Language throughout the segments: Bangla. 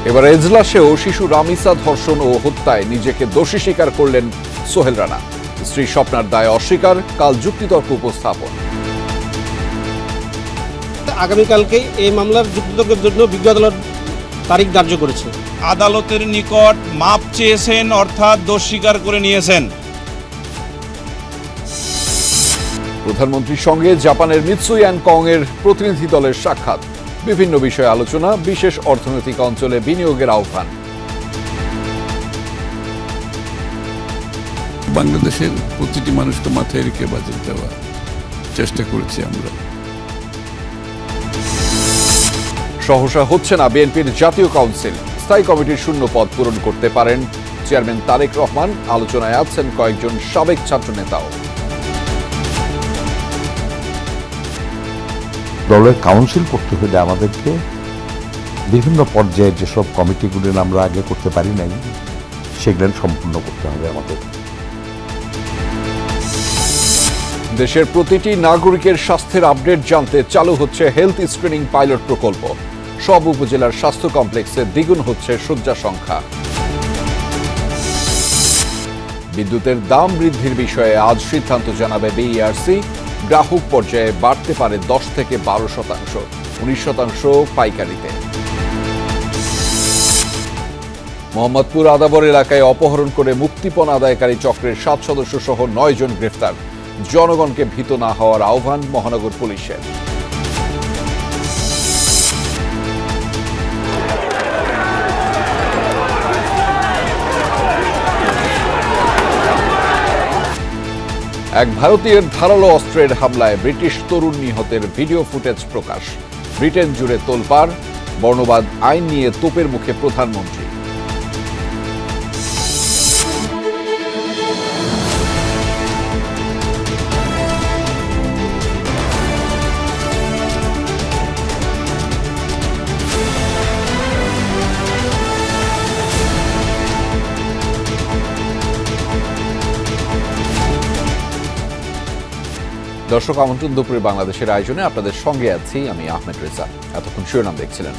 এবার এজলাসেও শিশু রামিসা ধর্ষণ ও হত্যায় নিজেকে দোষী স্বীকার করলেন সোহেল রানা। স্ত্রী স্বপ্নার দায় অস্বীকার, কাল যুক্তিতর্ক উপস্থাপন। আগামীকালকে এই মামলার যুক্তিতর্কের জন্য বিজ্ঞ আদালত তারিখ ধার্য করেছে। আদালতের নিকট মাপ চেয়েছেন, অর্থাৎ দোষ স্বীকার করে নিয়েছেন। প্রধানমন্ত্রীর সঙ্গে জাপানের মিৎসুই অ্যান্ড কং এর প্রতিনিধি দলের সাক্ষাৎ, বিভিন্ন বিষয়ে আলোচনা, বিশেষ অর্থনৈতিক অঞ্চলে বিনিয়োগের আহ্বান। বাংলাদেশের প্রতিটি মানুষকে মাথায় রেখে বাজেট দেওয়ার চেষ্টা করেছি আমরা। সহসা হচ্ছে না বিএনপির জাতীয় কাউন্সিল, স্থায়ী কমিটির শূন্য পদ পূরণ করতে পারেন চেয়ারম্যান তারেক রহমান। আলোচনায় আছেন কয়েকজন সাবেক ছাত্র নেতাও। দলের কাউন্সিল করতে হলে আমাদেরকে বিভিন্ন পর্যায়ের যেসব কমিটিগুলো আমরা আগে করতে পারি নাই সেগুলো সম্পূর্ণ করতে হবে আমাদের। দেশের প্রতিটি নাগরিকের স্বাস্থ্যের আপডেট জানতে চালু হচ্ছে হেলথ স্ক্রিনিং পাইলট প্রকল্প। সব উপজেলার স্বাস্থ্য কমপ্লেক্সে দ্বিগুণ হচ্ছে শয্যা সংখ্যা। বিদ্যুতের দাম বৃদ্ধির বিষয়ে আজ সিদ্ধান্ত জানাবে বিইআরসি। গ্রাহক পর্যায়ে বাড়তে পারে 10 থেকে 12%, 19% পাইকারিতে। মোহাম্মদপুর আদাবর এলাকায় অপহরণ করে মুক্তিপণ আদায়কারী চক্রের 7 সদস্য সহ 9 জন গ্রেফতার। জনগণকে ভীত না হওয়ার আহ্বান মহানগর পুলিশের। এক ভারতীয়ের ধারালো অস্ত্রের হামলায় ব্রিটিশ তরুণ নিহতের ভিডিও ফুটেজ প্রকাশ। ব্রিটেন জুড়ে তোলপাড়, বর্ণবাদ আইন নিয়ে তোপের মুখে প্রধানমন্ত্রী। দর্শক, আমন্ত্রণ দুপুরে বাংলাদেশের আয়োজনে আপনাদের সঙ্গে আছি আমি আহমেদ রেজা। এতক্ষণ শিরোনাম দেখছিলেন,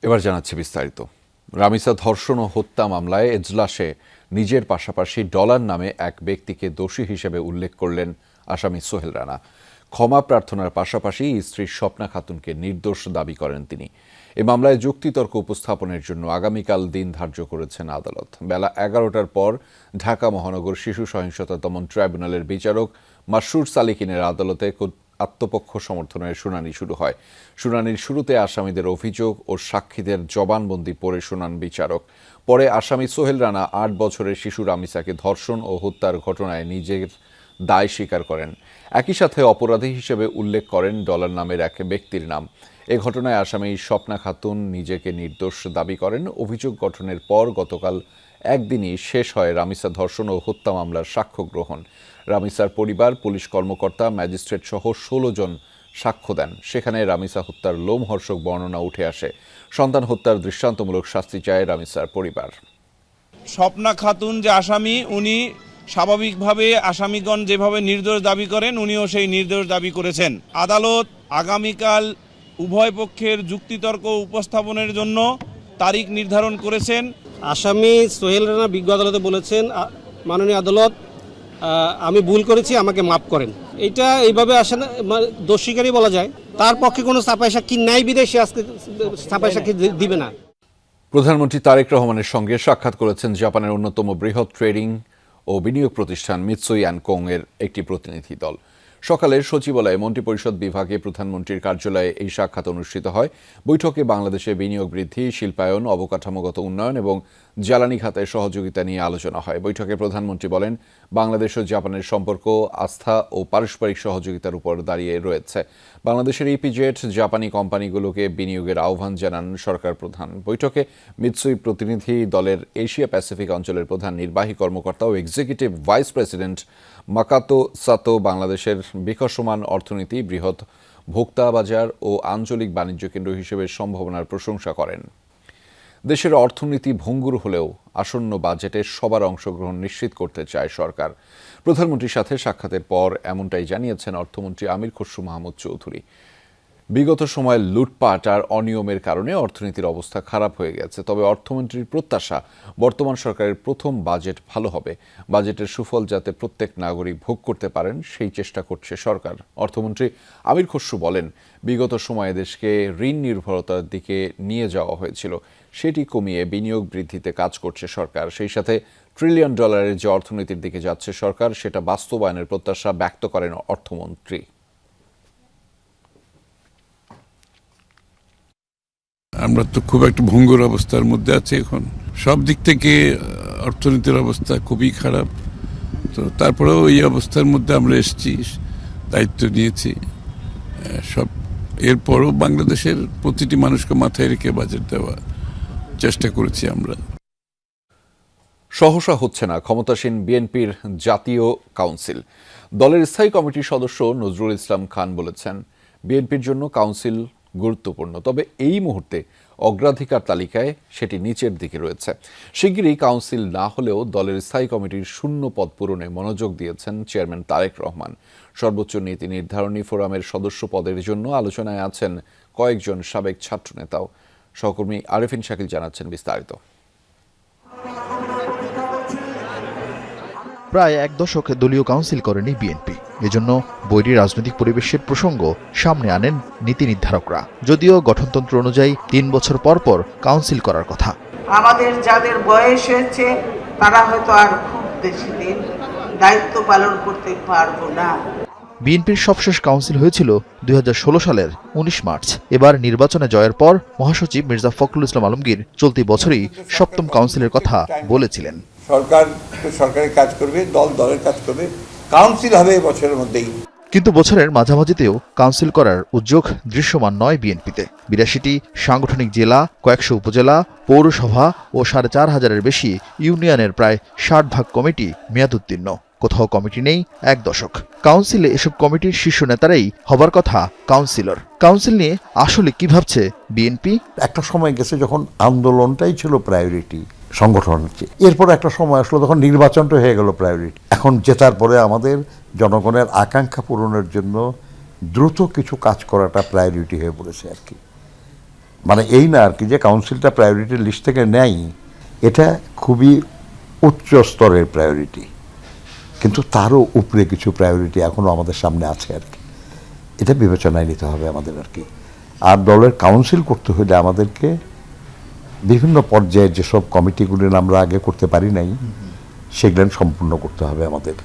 এবার জানাচ্ছি বিস্তারিত। রামিসা ধর্ষণ ও হত্যা মামলায় এজলাসে নিজের পাশাপাশি ডলার নামে এক ব্যক্তিকে দোষী হিসেবে উল্লেখ করলেন আসামি সোহেল রানা। ক্ষমা প্রার্থনার পাশাপাশি স্ত্রী স্বপ্না খাতুনকে নির্দোষ দাবি করেন তিনি। এ মামলায় যুক্তিতর্ক উপস্থাপনের জন্য আগামীকাল দিন ধার্য করেছেন আদালত। বেলা 11টার পর ঢাকা মহানগর শিশু সহিংসতা দমন ট্রাইব্যুনালের বিচারক মাসরুর সালিকিনের আদালতে আত্মপক্ষ সমর্থনের শুনানি শুরু হয়। শুনানির শুরুতে আসামিদের অভিযোগ ও সাক্ষীদের জবানবন্দি পড়ে শোনান বিচারক। পরে আসামি সোহেল রানা 8 বছরের শিশু রামিসাকে ধর্ষণ ও হত্যার ঘটনায় নিজের দায় স্বীকার করেন। একই সাথে অপরাধী হিসেবে উল্লেখ করেন ডলার নামের এক ব্যক্তির নাম। এ ঘটনায় আসামি স্বপ্না খাতুন নিজেকে নির্দোষ দাবি করেন। অভিযোগ গঠনের পর গতকাল একদিনই শেষ হয় রামিসা ধর্ষণ ও হত্যা মামলার সাক্ষ্য গ্রহণ। রামিসার পরিবার, পুলিশ কর্মকর্তা, ম্যাজিস্ট্রেট সহ 16 জন সাক্ষ্য দেন। সেখানে রামিসা হত্যার লোমহর্ষক বর্ণনা উঠে আসে। সন্তান হত্যার দৃষ্টান্তমূলক শাস্তি চায় রামিসার পরিবার। স্বপ্না খাতুন যে আসামি, উনি স্বাভাবিকভাবে আসামিগণ যেভাবে নির্দোষ দাবি করেন উনিও সেই নির্দোষ দাবি করেছেন। আদালত আগামীকাল উভয় পক্ষের যুক্তিতর্ক উপস্থাপনের জন্য তারিখ নির্ধারণ করেছেন। আসামি সোহেল রানা বিজ্ঞ আদালতে বলেছেন, মাননীয় আদালত, আমি ভুল করেছি, আমাকে মাফ করেন। এটা এইভাবে আসে না, দোষ স্বীকারই বলা যায়। তার পক্ষে কোনো ছাপাই সাক্ষী নাই বিদেশে আজকে ছাপাই সাক্ষী দিবে না। প্রধানমন্ত্রী তারেক রহমানের সঙ্গে সাক্ষাৎ করেছেন জাপানের অন্যতম বৃহৎ ট্রেডিং ও বিনিয়োগ প্রতিষ্ঠান মিৎসুই অ্যান্ড কং এর একটি প্রতিনিধি দল। সকালে সচিবালয়ে মন্ত্রিপরিষদ বিভাগে প্রধানমন্ত্রীর কার্যালয়ে এই সাক্ষাৎ অনুষ্ঠিত হয়। বৈঠকে বাংলাদেশে বিনিয়োগ বৃদ্ধি, শিল্পায়ন, অবকাঠামোগত উন্নয়ন এবং জ্বালানি খাতে সহযোগিতা নিয়ে আলোচনা হয়। বৈঠকে প্রধানমন্ত্রী বলেন, বাংলাদেশ ও জাপানের সম্পর্ক আস্থা ও পারস্পরিক সহযোগিতার উপর দাঁড়িয়ে রয়েছে। বাংলাদেশের ইপিজেড জাপানি কোম্পানিগুলোকে বিনিয়োগের আহ্বান জানান সরকার প্রধান। বৈঠকে মিৎসুই প্রতিনিধি দলের এশিয়া প্যাসিফিক অঞ্চলের প্রধান নির্বাহী কর্মকর্তা ও এক্সিকিউটিভ ভাইস প্রেসিডেন্ট মাকাতো সাতো বাংলাদেশের বিকশমান অর্থনীতি, বৃহৎ ভোক্তা বাজার ও আঞ্চলিক বাণিজ্য কেন্দ্র হিসেবে সম্ভাবনার প্রশংসা করেন। দেশের অর্থনীতি ভঙ্গুর হলেও আসন্ন বাজেটে সবার অংশগ্রহণ নিশ্চিত করতে চায় সরকার। প্রধানমন্ত্রীর সাথে সাক্ষাতের পর এমনটাই জানিয়েছেন অর্থমন্ত্রী আমির খসরু মাহমুদ চৌধুরী। বিগত সময়ে লুটপাট আর অনিয়মের কারণে অর্থনীতির অবস্থা খারাপ হয়ে গেছে। তবে অর্থমন্ত্রীর প্রত্যাশা, বর্তমান সরকারের প্রথম বাজেট ভালো হবে। বাজেটের সুফল যাতে প্রত্যেক নাগরিক ভোগ করতে পারেন সেই চেষ্টা করছে সরকার। অর্থমন্ত্রী আমির খসরু বলেন, বিগত সময়ে দেশকে ঋণ নির্ভরতার দিকে নিয়ে যাওয়া হয়েছিল, সেটি কমিয়ে বিনিয়োগ বৃদ্ধিতে কাজ করছে সরকার। সেই সাথে $1 ট্রিলিয়ন যে অর্থনীতির দিকে যাচ্ছে সরকার, সেটা বাস্তবায়নের প্রত্যাশা ব্যক্ত করেন অর্থমন্ত্রী। আমরা তো খুব একটা ভঙ্গুর অবস্থার মধ্যে আছি এখন, সব দিক থেকে অর্থনীতির অবস্থা খুবই খারাপ। তো তারপরেও এই অবস্থার মধ্যে আমরা এসেছি, দায়িত্ব নিয়েছি সব। এরপরও বাংলাদেশের প্রতিটি মানুষকে মাথায় রেখে বাজেট দেওয়া চেষ্টা করেছি আমরা। সহসা হচ্ছে না ক্ষমতাসীন বিএনপির জাতীয় কাউন্সিল। দলের স্থায়ী কমিটির সদস্য নজরুল ইসলাম খান বলেছেন, বিএনপির জন্য কাউন্সিল গুরুত্বপূর্ণ, তবে এই মুহূর্তে অগ্রাধিকার তালিকায় সেটি নিচের দিকে রয়েছে। শিগগিরই কাউন্সিল না হলেও দলের স্থায়ী কমিটির শূন্য পদ পূরণে মনোযোগ দিয়েছেন চেয়ারম্যান তারেক রহমান। সর্বোচ্চ নীতি নির্ধারণী ফোরামের সদস্য পদের জন্য আলোচনায় আছেন কয়েকজন সাবেক ছাত্রনেতাও। সহকর্মী আরেফিন শাকিল জানাচ্ছেন বিস্তারিত। প্রায় এক দশক দলীয় কাউন্সিল করেনি বিএনপি। এজন্য বৈরী রাজনৈতিক পরিবেশের প্রসঙ্গ সামনে আনেন নীতি নির্ধারকরা। যদিও গঠনতন্ত্র অনুযায়ী 3 বছর পর পর কাউন্সিল করার কথা। আমাদের যাদের বয়স হয়েছে তারা হয়তো আর খুব বেশি দিন দায়িত্ব পালন করতে পারবো না। বিএনপির সবশেষ কাউন্সিল হয়েছিল 2016 সালের 19 মার্চ। এবার নির্বাচনে জয়ের পর মহাসচিব মির্জা ফখরুল ইসলাম আলমগীর চলতি বছরই 7ম কাউন্সিলের কথা বলেছিলেন। সরকার সরকারের কাজ করবে, দল দলের কাজ করবে, কাউন্সিল হবে বছরের মধ্যেই। কিন্তু বছরের মাঝামাঝিতেও কাউন্সিল করার উদ্যোগ দৃশ্যমান নয় বিএনপিতে। 82টি সাংগঠনিক জেলা, কয়েকশো উপজেলা, পৌরসভা ও 4500-এর বেশি ইউনিয়নের প্রায় 60 ভাগ কমিটি মেয়াদোত্তীর্ণ। কোথাও কমিটি নেই 1 দশক। কাউন্সিলে এসব কমিটির শীর্ষ নেতারাই হবার কথা কাউন্সিলর। কাউন্সিল নিয়ে আসলে কি ভাবছে বিএনপি? একটা সময় গেছে যখন আন্দোলনটাই ছিল প্রায়োরিটি সংগঠনের চেয়ে, এরপর একটা সময় আসলো তখন নির্বাচনটা হয়ে গেল প্রায়োরিটি। এখন জেতার পরে আমাদের জনগণের আকাঙ্ক্ষা পূরণের জন্য দ্রুত কিছু কাজ করাটা প্রায়োরিটি হয়ে পড়েছে আর কি। মানে এই না আর কি যে কাউন্সিলটা প্রায়োরিটির লিস্ট থেকে নেয়, এটা খুবই উচ্চ স্তরের প্রায়োরিটি, কিন্তু তারও উপরে কিছু প্রায়োরিটি এখনও আমাদের সামনে আছে আর কি। এটা বিবেচনায় নিতে হবে আমাদের আর কি। আর দলের কাউন্সিল করতে হলে আমাদেরকে বিভিন্ন পর্যায়ের যেসব কমিটিগুলি আমরা আগে করতে পারি নাই, সেগুলো সম্পূর্ণ করতে হবে আমাদের।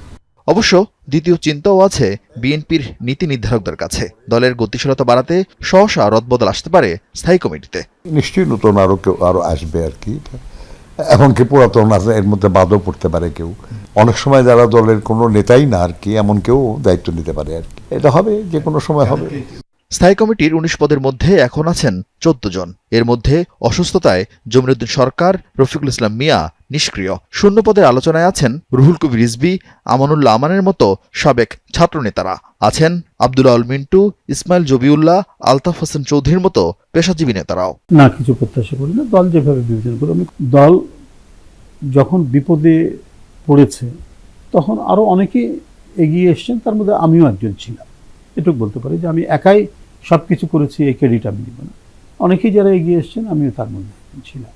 অবশ্য দ্বিতীয় চিন্তাও আছে বিএনপির নীতি নির্ধারকদের কাছে। দলের গতিশীলতা বাড়াতে সহসা রদবদল আসতে পারে স্থায়ী কমিটিতে। নিশ্চয়ই নতুন আরো আসবে আর কি। এমনকি পুরাতন এর মধ্যে বাদও পড়তে পারে কেউ। অনেক সময় যারা দলের কোনো নেতাই না আর কি, এমন কেউ দায়িত্ব নিতে পারে আর কি। এটা হবে, যে কোনো সময় হবে। স্থায়ী কমিটির 19 পদের মধ্যে এখন আছেন 14 জন। এর মধ্যে অসুস্থতায় জমিরুদ্দিন সরকার, রফিকুল ইসলাম মিয়া নিষ্ক্রিয়। শূন্য পদের আলোচনায় আছেন রুহুল কবির রিজভী, আমানুল্লাহ আমানের মতো সাবেক ছাত্রনেতারা। আছেন আব্দুল আউল মিন্টু, ইসমাইল জবিউল্লাহ, আলতাফ হোসেন চৌধুরীর মতো পেশাজীবী নেতারাও। না, কিছু প্রত্যাশা করি না। দল যেভাবে বিবেচনা করে, আমি দল যখন বিপদে পড়েছে তখন আরো অনেকে এগিয়ে এসছেন, তার মধ্যে আমিও একজন ছিলাম। এটুকু বলতে পারি যে আমি একাই সবকিছু করেছি, এই ক্রেডিট আমি দিব না। অনেকেই যারা এগিয়ে এসছেন, আমিও তার মধ্যে ছিলাম।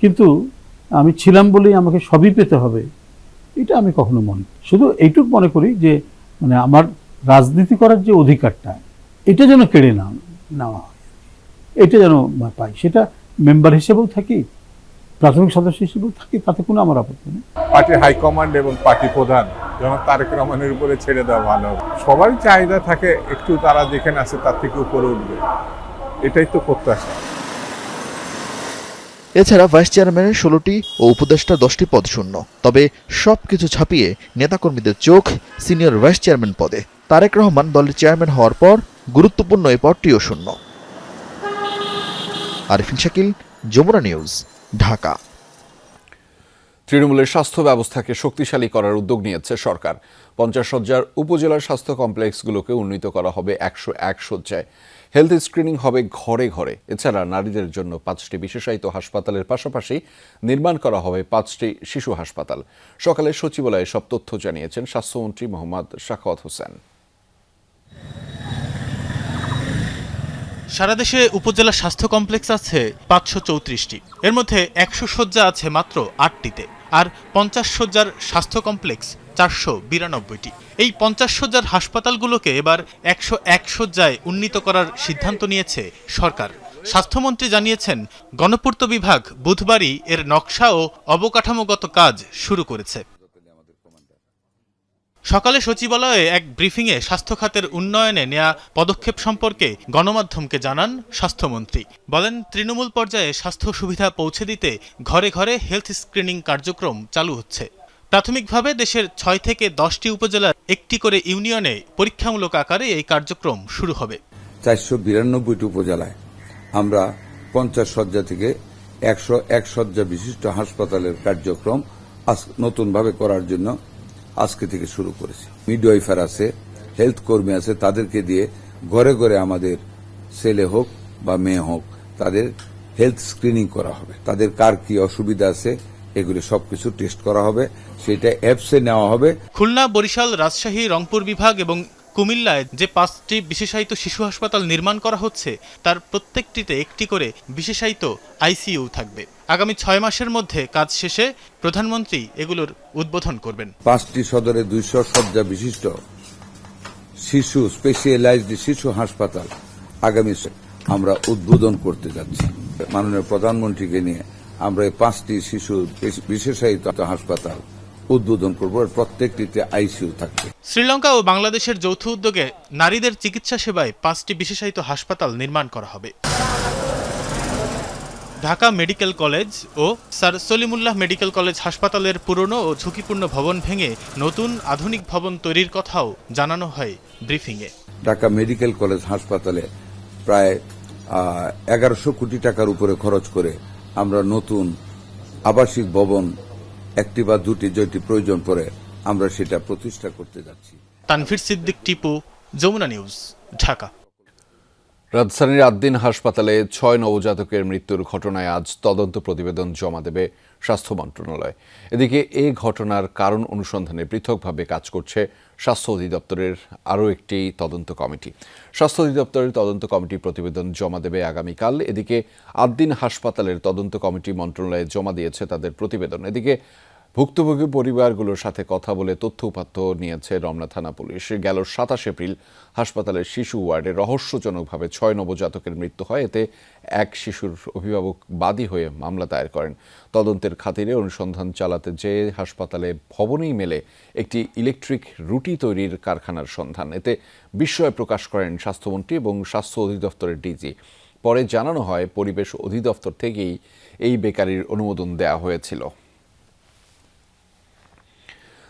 কিন্তু আমি ছিলাম বলেই আমাকে সবই পেতে হবে, এটা আমি কখনো মনে করি। শুধু এইটুকু মনে করি যে মানে আমার রাজনীতি করার যে অধিকারটা, এটা যেন কেড়ে নেওয়া হয়, এটা যেন পাই। সেটা মেম্বার হিসেবেও থাকি, প্রাথমিক সদস্য হিসেবেও থাকি, তাতে কোনো আমার আপত্তি নেই। পার্টির হাইকমান্ড এবং পার্টি প্রধান জনাব তারেক রহমানের উপরে ছেড়ে দেওয়া ভালো হবে। সবারই চাহিদা থাকে একটু তারা যেখানে আছে তার থেকে উপরে উঠবে, এটাই তো প্রত্যাশা। এছাড়া ভাইস চেয়ারম্যানের 16টি ও উপদেষ্টা 10টি পদ শূন্য। তবে সবকিছু ছাপিয়ে নেতাকর্মীদের চোখ সিনিয়র ভাইস চেয়ারম্যান পদে। তারেক রহমান দলের চেয়ারম্যান হওয়ার পর গুরুত্বপূর্ণ এই পদটিও শূন্য। আরেফিন শাকিল, যমুনা নিউজ, ঢাকা। তৃণমূলের স্বাস্থ্য ব্যবস্থাকে শক্তিশালী করার উদ্যোগ নিয়েছে সরকার। 50 শয্যার উপজেলার স্বাস্থ্য কমপ্লেক্সগুলোকে উন্নীত করা হবে 101 শয্যায়। হেলথ স্ক্রিনিং হবে ঘরে ঘরে। এছাড়া নারীদের জন্য 5টি বিশেষায়িত হাসপাতালের পাশাপাশি নির্মাণ করা হবে 5টি শিশু হাসপাতাল। সকালে সচিবালয়ে সব তথ্য জানিয়েছেন স্বাস্থ্যমন্ত্রী মোহাম্মদ সাখাওয়াত হোসেন। সারা দেশে উপজেলা স্বাস্থ্য কমপ্লেক্স আছে 534টি, এর মধ্যে 100 শয্যা আছে মাত্র 8টিতে, আর 50 শয্যার স্বাস্থ্য কমপ্লেক্স 492টি। এই 50 শয্যার হাসপাতালগুলোকে এবার 101 শয্যায় উন্নীত করার সিদ্ধান্ত নিয়েছে সরকার। স্বাস্থ্যমন্ত্রী জানিয়েছেন, গণপূর্ত বিভাগ বুধবারই এর নকশা ও অবকাঠামোগত কাজ শুরু করেছে। সকালে সচিবালয়ে এক ব্রিফিংয়ে স্বাস্থ্য খাতের উন্নয়নে নেয়া পদক্ষেপ সম্পর্কে গণমাধ্যমকে জানান স্বাস্থ্যমন্ত্রী। বলেন, তৃণমূল পর্যায়ে স্বাস্থ্য সুবিধা পৌঁছে দিতে ঘরে ঘরে হেলথ স্ক্রিনিং কার্যক্রম চালু হচ্ছে। প্রাথমিকভাবে দেশের 6 থেকে 10টি উপজেলার একটি করে ইউনিয়নে পরীক্ষামূলক আকারে এই কার্যক্রম শুরু হবে। 492টি উপজেলায় আমরা 50 শয্যা থেকে 101 শয্যা বিশিষ্ট হাসপাতালের কার্যক্রম নতুনভাবে করার জন্য আজকে থেকে শুরু করেছি। মিডওয়াইফার আছে, হেলথ কর্মী আছে, তাদেরকে দিয়ে ঘরে ঘরে আমাদের ছেলে হোক বা মেয়ে হোক তাদের হেলথ স্ক্রিনিং করা হবে। তাদের কার কি অসুবিধা আছে এগুলি সবকিছু টেস্ট করা হবে, সেটা অ্যাপসে নেওয়া হবে। খুলনা, বরিশাল, রাজশাহী, রংপুর বিভাগ এবং কুমিল্লায় যে 5টি বিশেষায়িত শিশু হাসপাতাল নির্মাণ করা হচ্ছে তার প্রত্যেকটিতে একটি করে বিশেষায়িত আইসিইউ থাকবে। আগামী 6 মাসের মধ্যে কাজ শেষে প্রধানমন্ত্রী এগুলোর উদ্বোধন করবেন। 5টি সদরে 200 শয্যা বিশিষ্ট শিশু স্পেশালাইজড শিশু হাসপাতাল আগামী আমরা উদ্বোধন করতে যাচ্ছি। মাননীয় প্রধানমন্ত্রীকে নিয়ে আমরা এই 5টি শিশু বিশেষায়িত হাসপাতাল উদ্বোধন করব, প্রত্যেকটিতে আইসিইউ থাকবে। শ্রীলঙ্কা ও বাংলাদেশের যৌথ উদ্যোগে নারীদের চিকিৎসা সেবায় 5টি বিশেষায়িত হাসপাতাল নির্মাণ করা হবে। ঢাকা মেডিকেল কলেজ ও স্যার সলিমুল্লাহ মেডিকেল কলেজ হাসপাতালের পুরনো ও ঝুঁকিপূর্ণ ভবন ভেঙে নতুন আধুনিক ভবন তৈরির কথাও জানানো হয় ব্রিফিংয়ে। ঢাকা মেডিকেল কলেজ হাসপাতালে প্রায় 1100 কোটি টাকার উপরে খরচ করে আমরা নতুন আবাসিক ভবন একটি বা দুটি যেটি প্রয়োজন পড়ে আমরা সেটা প্রতিষ্ঠা করতে যাচ্ছি। তানভীর সিদ্দিক, টিপু, যমুনা নিউজ, ঢাকা। রাজধানীর আদ্দিন হাসপাতালে 6 নবজাতকের মৃত্যুর ঘটনায় আজ তদন্ত প্রতিবেদন জমা দেবে স্বাস্থ্য মন্ত্রণালয়। এদিকে এই ঘটনার কারণ অনুসন্ধানে পৃথকভাবে কাজ করছে স্বাস্থ্য অধিদপ্তরের আরও একটি তদন্ত কমিটি। স্বাস্থ্য অধিদপ্তরের তদন্ত কমিটি প্রতিবেদন জমা দেবে আগামীকাল। এদিকে আদ্দিন হাসপাতালের তদন্ত কমিটি মন্ত্রণালয়ে জমা দিয়েছে তাদের প্রতিবেদন। এদিকে ভুক্তভোগী পরিবারগুলোর সাথে কথা বলে তথ্য উপাত্ত নিয়েছে রমনা থানা পুলিশ। গেল 27 এপ্রিল হাসপাতালের শিশু ওয়ার্ডে রহস্যজনকভাবে 6 নবজাতকের মৃত্যু হয়। এতে এক শিশুর অভিভাবক বাদী হয়ে মামলা দায়ের করেন। তদন্তের খাতিরে অনুসন্ধান চালাতে যে হাসপাতালে ভবনেই মেলে একটি ইলেকট্রিক রুটি তৈরির কারখানার সন্ধান। এতে বিস্ময় প্রকাশ করেন স্বাস্থ্যমন্ত্রী এবং স্বাস্থ্য অধিদপ্তরের ডিজি। পরে জানানো হয় পরিবেশ অধিদপ্তর থেকেই এই বেকারির অনুমোদন দেওয়া হয়েছিল।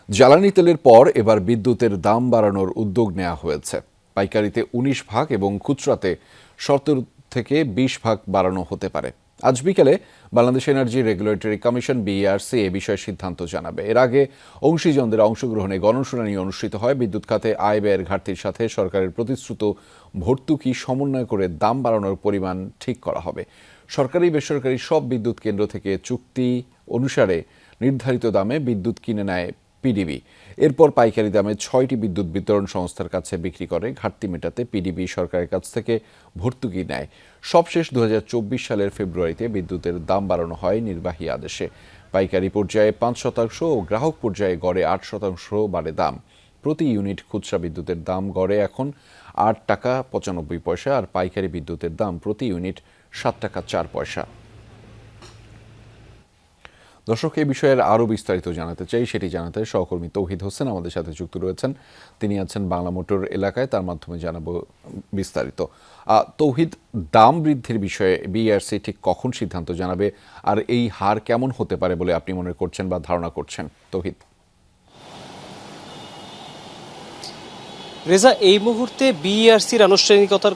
জ্বালানি তেলের পর এবার বিদ্যুতের দাম বাড়ানোর উদ্যোগ নেওয়া হয়েছে। পাইকারিতে 19 ভাগ এবং খুচরাতে 70 থেকে 20 ভাগ বাড়ানো হতে পারে। আজ বিকেলে Bangladesh energy regulatory commission BERC এ বিষয়ে সিদ্ধান্ত জানাবে। এর আগে অংশীজনদের অংশগ্রহণে গণশুনানি অনুষ্ঠিত হয়। বিদ্যুৎ খাতে আয় ব্যয়ের ঘাটতির সাথে সরকারের প্রতিশ্রুত ভর্তুকি সমন্বয় করে দাম বাড়ানোর পরিমাণ ঠিক করা হবে। সরকারি বেসরকারি সব বিদ্যুৎ কেন্দ্র থেকে চুক্তি অনুসারে নির্ধারিত দামে বিদ্যুৎ কিনে নেয় পিডিবি। এরপর পাইকারি দামে 6টি বিদ্যুৎ বিতরণ সংস্থার কাছে বিক্রি করে। ঘাটতি মেটাতে পিডিবি সরকারের কাছ থেকে ভর্তুকি নেয়। সবশেষ 2024 সালের ফেব্রুয়ারিতে বিদ্যুতের দাম বাড়ানো হয় নির্বাহী আদেশে। পাইকারি পর্যায়ে 5% ও গ্রাহক পর্যায়ে গড়ে 8% বাড়ে দাম। প্রতি ইউনিট খুচরা বিদ্যুতের দাম গড়ে এখন 8 টাকা 95 পয়সা, আর পাইকারি বিদ্যুতের দাম প্রতি ইউনিট 7 টাকা 4 পয়সা। দর্শক, এই বিষয়ের আরও বিস্তারিত জানাতে চাই, সেটি জানাতে সহকর্মী তৌহিদ হোসেন আমাদের সাথে যুক্ত রয়েছেন। তিনি আছেন বাংলা মোটর এলাকায়, তার মাধ্যমে জানাবো বিস্তারিত। তৌহিদ, দাম বৃদ্ধির বিষয়ে বিইআরসি ঠিক কখন সিদ্ধান্ত জানাবে, আর এই হার কেমন হতে পারে বলে আপনি মনে করছেন বা ধারণা করছেন? তৌহিদ। রেজা, এই মুহূর্তে বিইআরসির আনুষ্ঠানিকতার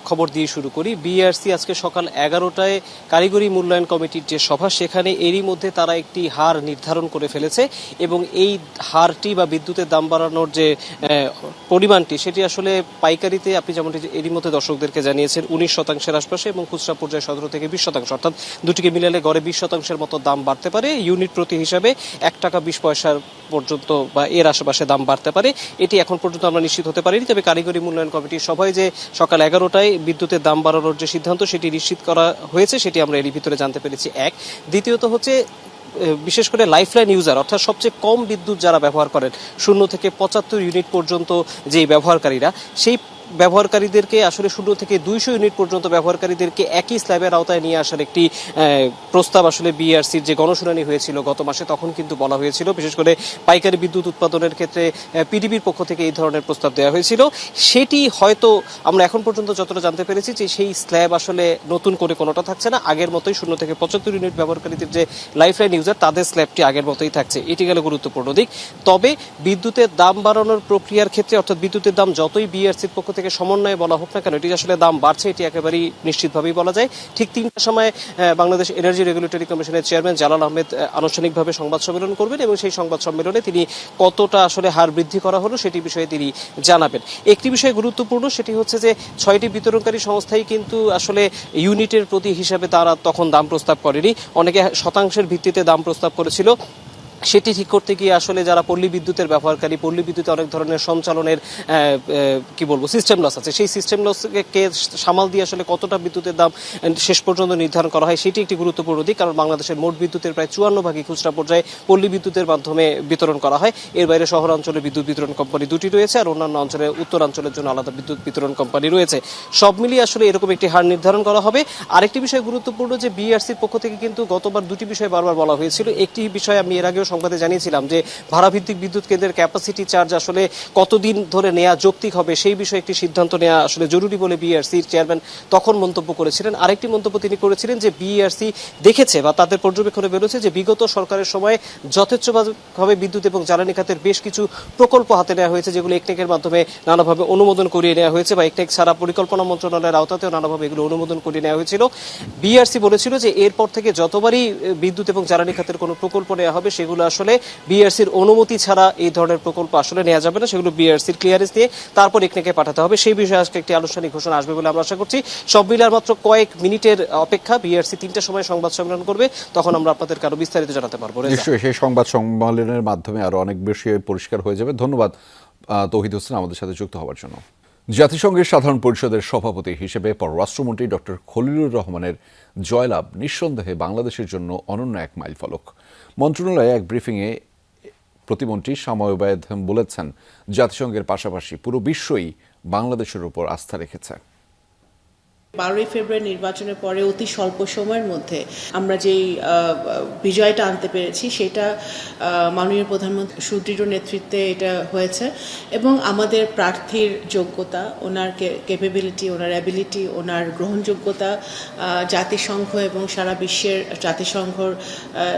খবর দিয়ে শুরু করি। বিইআরসি আজকে সকাল 11টায় কারিগরি মূল্যায়ন কমিটির যে সভা, সেখানে এরই মধ্যে তারা একটি হার নির্ধারণ করে ফেলেছে এবং এই হারটি বা বিদ্যুতের দাম বাড়ানোর যে পরিমাণটি, সেটি আসলে পাইকারিতে আপনি যেমনটি এরই মধ্যে দর্শকদেরকে জানিয়েছেন 19% আশপাশে এবং খুচরা পর্যায়ে 17 থেকে 20%, অর্থাৎ দুটিকে মিলালে গড়ে 20% মতো দাম বাড়তে পারে। ইউনিট প্রতি হিসাবে 1 টাকা 20 পয়সার পর্যন্ত বা এর আশেপাশে দাম বাড়তে পারে। এটি এখন পর্যন্ত আমরা আমরা নিশ্চিত হতে পারিনি। তবে কারিগরি মূল্যায়ন কমিটির সভায় যে সকাল 11টায় বিদ্যুতের দাম বাড়ানোর যে সিদ্ধান্ত সেটি নিশ্চিত করা হয়েছে সেটি আমরা এর ভিতরে জানতে পেরেছি। এক, দ্বিতীয়ত হচ্ছে বিশেষ করে লাইফলাইন ইউজার অর্থাৎ সবচেয়ে কম বিদ্যুৎ যারা ব্যবহার করেন 0 থেকে 75 ইউনিট পর্যন্ত যেই ব্যবহারকারীরা, সেই ব্যবহারকারীদেরকে আসলে 0 থেকে 200 ইউনিট পর্যন্ত ব্যবহারকারীদেরকে একই স্ল্যাবের আওতায় নিয়ে আসার একটি প্রস্তাব আসলে বিআরসির যে গণশুনানি হয়েছিল গত মাসে তখন কিন্তু বলা হয়েছিল। বিশেষ করে পাইকারি বিদ্যুৎ উৎপাদনের ক্ষেত্রে পিডিবির পক্ষ থেকে এই ধরনের প্রস্তাব দেওয়া হয়েছিল। সেটি হয়তো আমরা এখন পর্যন্ত যতটা জানতে পেরেছি যে সেই স্ল্যাব আসলে নতুন করে কোনোটা থাকছে না, আগের মতোই 0 থেকে 75 ইউনিট ব্যবহারকারীদের যে লাইফলাইন ইউজার তাদের স্ল্যাবটি আগের মতোই থাকছে। এটি গেল গুরুত্বপূর্ণ দিক। তবে বিদ্যুতের দাম বাড়ানোর প্রক্রিয়ার ক্ষেত্রে অর্থাৎ বিদ্যুতের দাম যতই বিআরসির পক্ষ থেকে সমন্বয়ে বলা হোক না কেন, এটি আসলে দাম বাড়ছে এটি একেবারেই নিশ্চিতভাবেই বলা যায়। ঠিক 3টার সময় বাংলাদেশ এনার্জি রেগুলেটরি কমিশনের চেয়ারম্যান জালাল আহমেদ আনুষ্ঠানিকভাবে সংবাদ সম্মেলন করবেন এবং সেই সংবাদ সম্মেলনে তিনি কতটা আসলে হার বৃদ্ধি করা হলো সেটি বিষয়ে তিনি জানাবেন। একটি বিষয় গুরুত্বপূর্ণ, সেটি হচ্ছে যে 6টি বিতরণকারী সংস্থাই কিন্তু আসলে ইউনিটের প্রতি হিসাবে তারা তখন দাম প্রস্তাব করেনি, অনেকে শতাংশের ভিত্তিতে দাম প্রস্তাব করেছিল। সেটি ঠিক করতে গিয়ে আসলে যারা পল্লী বিদ্যুতের ব্যবহারকারী, পল্লী বিদ্যুতে অনেক ধরনের সঞ্চালনের সিস্টেম লস আছে, সেই সিস্টেম লসকে সামাল দিয়ে আসলে কতটা বিদ্যুতের দাম শেষ পর্যন্ত নির্ধারণ করা হয় সেটি একটি গুরুত্বপূর্ণ দিক। কারণ বাংলাদেশের মোট বিদ্যুতের প্রায় 54% খুচরা পর্যায়ে পল্লী বিদ্যুতের মাধ্যমে বিতরণ করা হয়। এর বাইরে শহরাঞ্চলে বিদ্যুৎ বিতরণ কোম্পানি 2টি রয়েছে আর অন্যান্য অঞ্চলে উত্তরাঞ্চলের জন্য আলাদা বিদ্যুৎ বিতরণ কোম্পানি রয়েছে। সব মিলিয়ে আসলে এরকম একটি হার নির্ধারণ করা হবে। আরেকটি বিষয় গুরুত্বপূর্ণ যে বিআরসির পক্ষ থেকে কিন্তু গতবার 2টি বিষয় বারবার বলা হয়েছিল। একটি বিষয় আমি এর আগেও সংবাদে জানিয়েছিলাম যে ভাড়াভিত্তিক বিদ্যুৎ কেন্দ্রের ক্যাপাসিটি চার্জ আসলে কতদিন ধরে নেওয়া যৌক্তিক হবে সেই বিষয়ে একটি সিদ্ধান্ত নেওয়া আসলে জরুরি বলে বিআরসির চেয়ারম্যান তখন মন্তব্য করেছিলেন। আরেকটি মন্তব্য তিনি করেছিলেন যে বিআরসি দেখেছে বা তাদের পর্যবেক্ষণে বেরোচ্ছে যে বিগত সরকারের সময় যথেচ্ছভাবে বিদ্যুৎ এবং জ্বালানি খাতের বেশ কিছু প্রকল্প হাতে নেওয়া হয়েছে যেগুলো একটেকের মাধ্যমে নানাভাবে অনুমোদন করিয়ে নেওয়া হয়েছে বা একটেক ছাড়া পরিকল্পনা মন্ত্রণালয়ের আওতাতেও নানাভাবে এগুলো অনুমোদন করিয়ে নেওয়া হয়েছিল। বিআরসি বলেছিল যে এরপর থেকে যতবারই বিদ্যুৎ এবং জ্বালানি খাতের কোনো প্রকল্প নেওয়া হবে সেগুলো আসলে বিআরসির অনুমতি ছাড়া এই ধরনের প্রকল্প আসলে নেওয়া যাবে না, সেগুলো বিআরসির ক্লিয়ারেন্স দিয়ে তারপর একনেকে পাঠাতে হবে। সেই বিষয়ে আজকে একটি আনুষ্ঠানিক ঘোষণা আসবে বলে আমরা আশা করছি। সব মিলার মাত্র কয়েক মিনিটের অপেক্ষা, বিআরসি 3টার সময় সংবাদ সম্মেলন করবে, তখন আমরা আপনাদেরকে আরো বিস্তারিত জানাতে পারবো। নিশ্চয়ই সেই সংবাদ সম্মেলনের মাধ্যমে আরো অনেক বেশি পরিষ্কার হয়ে যাবে। ধন্যবাদ তৌহিদ হোসেন আমাদের সাথে যুক্ত হওয়ার জন্য। জাতিসংঘের সাধারণ পরিষদের সভাপতি হিসেবে পররাষ্ট্রমন্ত্রী ডক্টর খলিলুর রহমানের জয়লাভ নিঃসন্দেহে বাংলাদেশের জন্য অনন্য এক মাইলফলক। মন্ত্রণালয়ে এক ব্রিফিংয়ে প্রতিমন্ত্রী শামা ওবায়েদ বলেছেন, জাতিসংঘের পাশাপাশি পুরো বিশ্বই বাংলাদেশের উপর আস্থা রেখেছে। 12ই ফেব্রুয়ারি নির্বাচনের পরে অতি স্বল্প সময়ের মধ্যে আমরা যেই বিজয়টা আনতে পেরেছি সেটা মাননীয় প্রধানমন্ত্রী সুদৃঢ় নেতৃত্বে এটা হয়েছে এবং আমাদের প্রার্থীর যোগ্যতা, ওনার ক্যাপাবিলিটি, ওনার অ্যাবিলিটি, ওনার গ্রহণযোগ্যতা জাতিসংঘ এবং সারা বিশ্বের জাতিসংঘর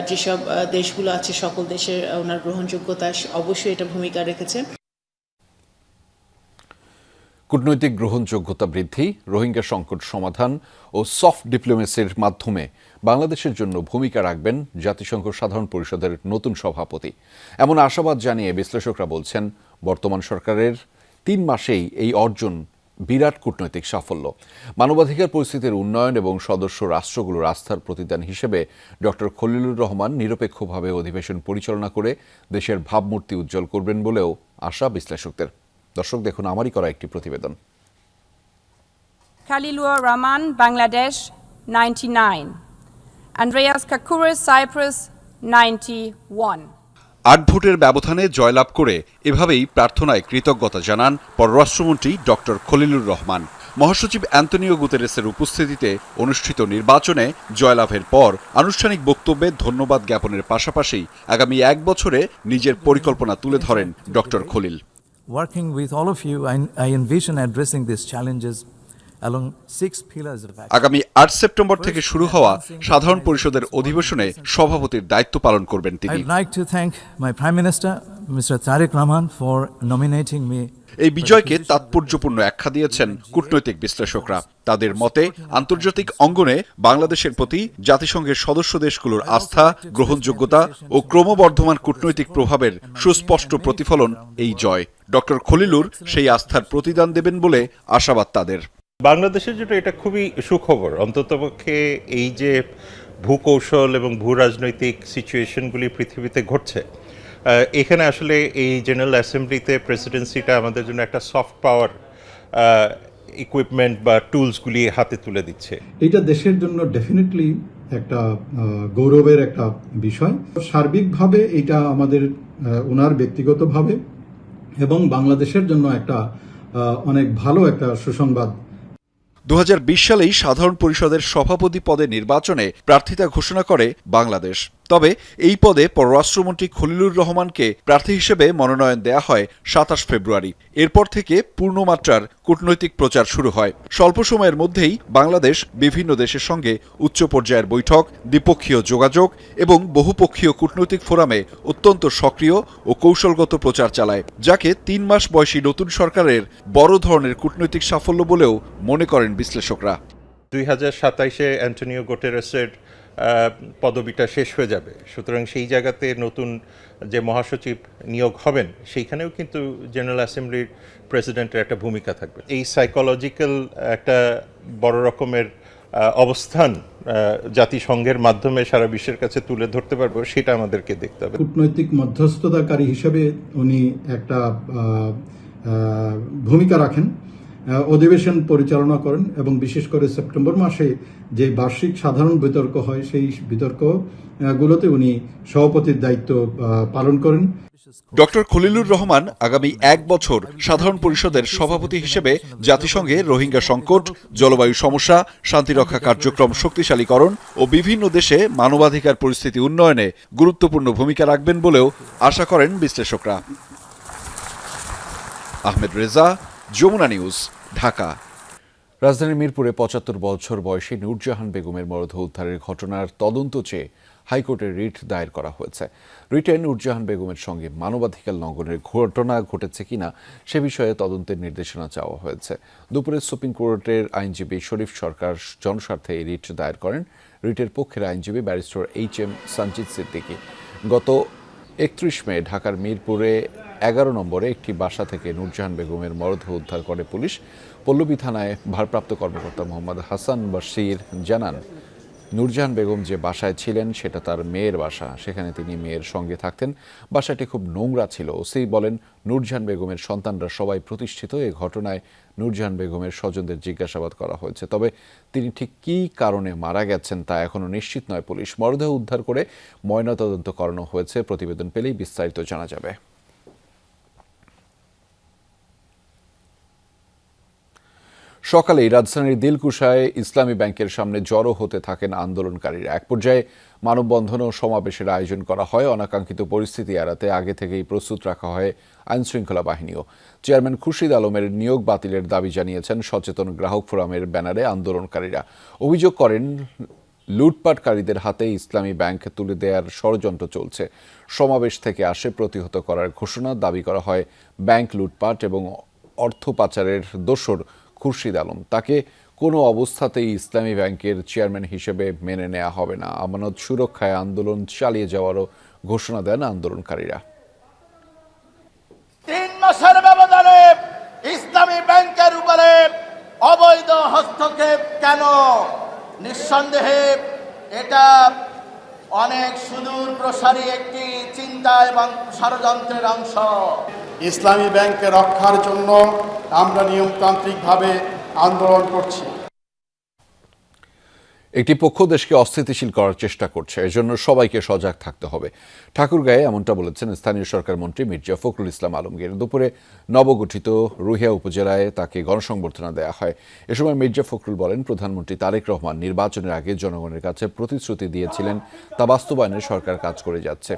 যেসব দেশগুলো আছে সকল দেশের ওনার গ্রহণযোগ্যতা অবশ্যই এটা ভূমিকা রেখেছে। কূটনৈতিক গ্রহণযোগ্যতা বৃদ্ধি, রোহিঙ্গা সংকট সমাধান ও সফট ডিপ্লোমেসির মাধ্যমে বাংলাদেশের জন্য ভূমিকা রাখবেন জাতিসংঘ সাধারণ পরিষদের নতুন সভাপতি। এমন আশাবাদ জানিয়ে বিশ্লেষকরা বলছেন, বর্তমান সরকারের 3 মাসেই এই অর্জন বিরাট কূটনৈতিক সাফল্য। মানবাধিকার পরিস্থিতির উন্নয়ন এবং সদস্য রাষ্ট্রগুলোর আস্থার প্রতিদান হিসেবে ডক্টর খলিলুর রহমান নিরপেক্ষভাবে অধিবেশন পরিচালনা করে দেশের ভাবমূর্তি উজ্জ্বল করবেন বলেও আশা বিশ্লেষকদের। দর্শক দেখুন আমারই করা একটি প্রতিবেদন। Khalilur Rahman, Bangladesh 99, Andreas Kakouris, Cyprus 91। 8 ভোটের ব্যবধানে জয়লাভ করে এভাবেই প্রার্থনায় কৃতজ্ঞতা জানান পররাষ্ট্রমন্ত্রী ডক্টর খলিলুর রহমান। মহাসচিব অ্যান্তনিও গুতেরেসের উপস্থিতিতে অনুষ্ঠিত নির্বাচনে জয়লাভের পর আনুষ্ঠানিক বক্তব্যে ধন্যবাদ জ্ঞাপনের পাশাপাশি আগামী 1 বছরে নিজের পরিকল্পনা তুলে ধরেন doctor Khalil. Working with all of you, I envision addressing these challenges along 6 pillars of action. আগামী 8 সেপ্টেম্বর থেকে শুরু হওয়া সাধারণ পরিষদের অধিবেশনে সভাপতির দায়িত্ব পালন করবেন তিনি। I'd like to thank my Prime Minister, Mr. Tariq Rahman, for nominating me. এই বিজয়কে তাৎপর্যপূর্ণ আখ্যা দিয়েছেন কূটনৈতিক বিশ্লেষকরা। তাদের মতে আন্তর্জাতিক অঙ্গনে বাংলাদেশের প্রতি জাতিসংঘের সদস্য দেশগুলোর আস্থা, গ্রহণযোগ্যতা ও ক্রমবর্ধমান কূটনৈতিক প্রভাবের সুস্পষ্ট প্রতিফলন এই জয়। ডক্টর খলিলুর সেই আস্থার প্রতিদান দেবেন বলে আশাবাদ তাদের। বাংলাদেশের জন্য এটা খুবই সুখবর। অন্ততপক্ষে এই যে ভূকৌশল এবং ভূ রাজনৈতিক সিচুয়েশনগুলি পৃথিবীতে ঘটছে এখানে আসলে এই জেনারেল অ্যাসেম্বলিতে প্রেসিডেন্সিটা আমাদের জন্য একটা সফট পাওয়ার ইকুইপমেন্ট বা টুলসগুলি হাতে তুলে দিচ্ছে। এটা দেশের জন্য ডেফিনেটলি একটা গৌরবের একটা বিষয়। সার্বিকভাবে এটা আমাদের ওনার ব্যক্তিগতভাবে এবং বাংলাদেশের জন্য একটা অনেক ভালো একটা সুসংবাদ। 2020 সালেই সাধারণ পরিষদের সভাপতি পদে নির্বাচনে প্রার্থিতা ঘোষণা করে বাংলাদেশ। তবে এই পদে পররাষ্ট্রমন্ত্রী খলিলুর রহমানকে প্রার্থী হিসেবে মনোনয়ন দেয়া হয় 27 ফেব্রুয়ারি। এরপর থেকে পূর্ণমাত্রার কূটনৈতিক প্রচার শুরু হয়। স্বল্প সময়ের মধ্যেই বাংলাদেশ বিভিন্ন দেশের সঙ্গে উচ্চ পর্যায়ের বৈঠক, দ্বিপক্ষীয় যোগাযোগ এবং বহুপক্ষীয় কূটনৈতিক ফোরামে অত্যন্ত সক্রিয় ও কৌশলগত প্রচার চালায়, যাকে 3 মাস বয়সী নতুন সরকারের বড় ধরনের কূটনৈতিক সাফল্য বলেও মনে করেন বিশ্লেষকরা। 2027-এ অ্যান্টনিও গুটেরেসের পদবিটা শেষ হয়ে যাবে, সুতরাং সেই জায়গাতে নতুন যে মহাসচিব নিয়োগ হবেন সেইখানেও কিন্তু জেনারেল অ্যাসেম্বলির প্রেসিডেন্টের একটা ভূমিকা থাকবে। এই সাইকোলজিক্যাল একটা বড় রকমের অবস্থান জাতিসংঘের মাধ্যমে সারা বিশ্বের কাছে তুলে ধরতে পারবো, সেটা আমাদেরকে দেখতে হবে। কূটনৈতিক মধ্যস্থতাকারী হিসেবে উনি একটা ভূমিকা রাখেন, অধিবেশন পরিচালনা করেন এবং বিশেষ করে সেপ্টেম্বর মাসে যে বার্ষিক সাধারণ বিতর্ক হয় সেই বিতর্কগুলোতে উনি সভাপতির দায়িত্ব পালন করেন। ডক্টর খলিলুর রহমান আগামী 1 বছর সাধারণ পরিষদের সভাপতি হিসেবে জাতিসংঘে রোহিঙ্গা সংকট, জলবায়ু সমস্যা, শান্তিরক্ষা কার্যক্রম শক্তিশালীকরণ ও বিভিন্ন দেশে মানবাধিকার পরিস্থিতি উন্নয়নে গুরুত্বপূর্ণ ভূমিকা রাখবেন বলেও আশা করেন বিশ্লেষকরা। আহমেদ রেজা, যমুনা নিউজ, ঢাকা। রাজধানীর মিরপুরে 75 বছর বয়সী নূরজাহান বেগমের মরদেহ উদ্ধারের ঘটনার তদন্ত চেয়ে হাইকোর্টে রিট দায়ের করা হয়েছে। রিটে নূরজাহান বেগমের সঙ্গে মানবাধিকার লঙ্ঘনের ঘটনা ঘটেছে কিনা সে বিষয়ে তদন্তের নির্দেশনা চাওয়া হয়েছে। দুপুরে সুপ্রিম কোর্টের আইনজীবী শরীফ সরকার জনস্বার্থে এই রিট দায়ের করেন। রিটের পক্ষের আইনজীবী ব্যারিস্টার HM সঞ্জিত সিদ্দিকী গত 31 মে ঢাকার মিরপুরে 11 নম্বরে একটি বাসা থেকে নূরজাহান বেগমের মরদেহ উদ্ধার করে পুলিশ। পল্লবী থানায় ভারপ্রাপ্ত কর্মকর্তা মোহাম্মদ হাসান বাশির জানান, নূরজাহান বেগম যে বাসায় ছিলেন সেটা তার মেয়ের বাসা, সেখানে তিনি মেয়ের সঙ্গে থাকতেন। বাসাটি খুব নোংরা ছিল। ওসি বলেন, নূরজাহান বেগমের সন্তানরা সবাই প্রতিষ্ঠিত। এ ঘটনায় নূরজাহান বেগমের স্বজনদের জিজ্ঞাসাবাদ করা হয়েছে, তবে তিনি ঠিক কী কারণে মারা গেছেন তা এখনও নিশ্চিত নয় পুলিশ। মরদেহ উদ্ধার করে ময়নাতদন্ত করানো হয়েছে। প্রতিবেদন পেলেই বিস্তারিত জানা যাবে। সকালেই রাজধানীর দিলকুশায় ইসলামী ব্যাংকের সামনে জড়ো হতে থাকেন আন্দোলনকারীরা। এক পর্যায়ে মানববন্ধন ও সমাবেশের আয়োজন করা হয়। অনাকাঙ্ক্ষিত পরিস্থিতি এড়াতে আগে থেকেই প্রস্তুত রাখা হয় আইনশৃঙ্খলা বাহিনীও। চেয়ারম্যান খুরশিদ আলমের নিয়োগ বাতিলের দাবি জানিয়েছেন সচেতন গ্রাহক ফোরামের ব্যানারে আন্দোলনকারীরা। অভিযোগ করেন, লুটপাটকারীদের হাতে ইসলামী ব্যাংক তুলে দেওয়ার ষড়যন্ত্র চলছে। সমাবেশ থেকে আসে প্রতিহত করার ঘোষণা। দাবি করা হয়, ব্যাংক লুটপাট এবং অর্থ পাচারের দোসর খুরশিদ আলম, তাকে কোনো অবস্থাতেই ইসলামী ব্যাংকের চেয়ারম্যান হিসেবে মেনে নেওয়া হবে না। আমানত সুরক্ষায় আন্দোলন চালিয়ে যাওয়ারও ঘোষণা দেন আন্দোলনকারীরা। 3 মাসের ব্যবধানে ইসলামী ব্যাংকের উপরে অবৈধ হস্তক্ষেপ কেন? নিঃসন্দেহে এটা অনেক সুদূর প্রসারী একটি চিন্তা এবং ষড়যন্ত্রের অংশ। ইসলামী ব্যাংকে রক্ষার জন্য আমরা নিয়মতান্ত্রিকভাবে আন্দোলন করছি। একটি পক্ষ দেশকে অস্থিতিশীল করার চেষ্টা করছে, এজন্য সবাইকে সজাগ থাকতে হবে। ঠাকুরগাঁয়ে এমনটা বলেছেন স্থানীয় সরকার মন্ত্রী মির্জা ফখরুল ইসলাম আলমগীর। দুপুরে নবগঠিত রুহিয়া উপজেলায় তাকে গণসংবর্ধনা দেওয়া হয়। এ সময় মির্জা ফখরুল বলেন, প্রধানমন্ত্রী তারেক রহমান নির্বাচনের আগে জনগণের কাছে প্রতিশ্রুতি দিয়েছিলেন, তা বাস্তবায়নে সরকার কাজ করে যাচ্ছে।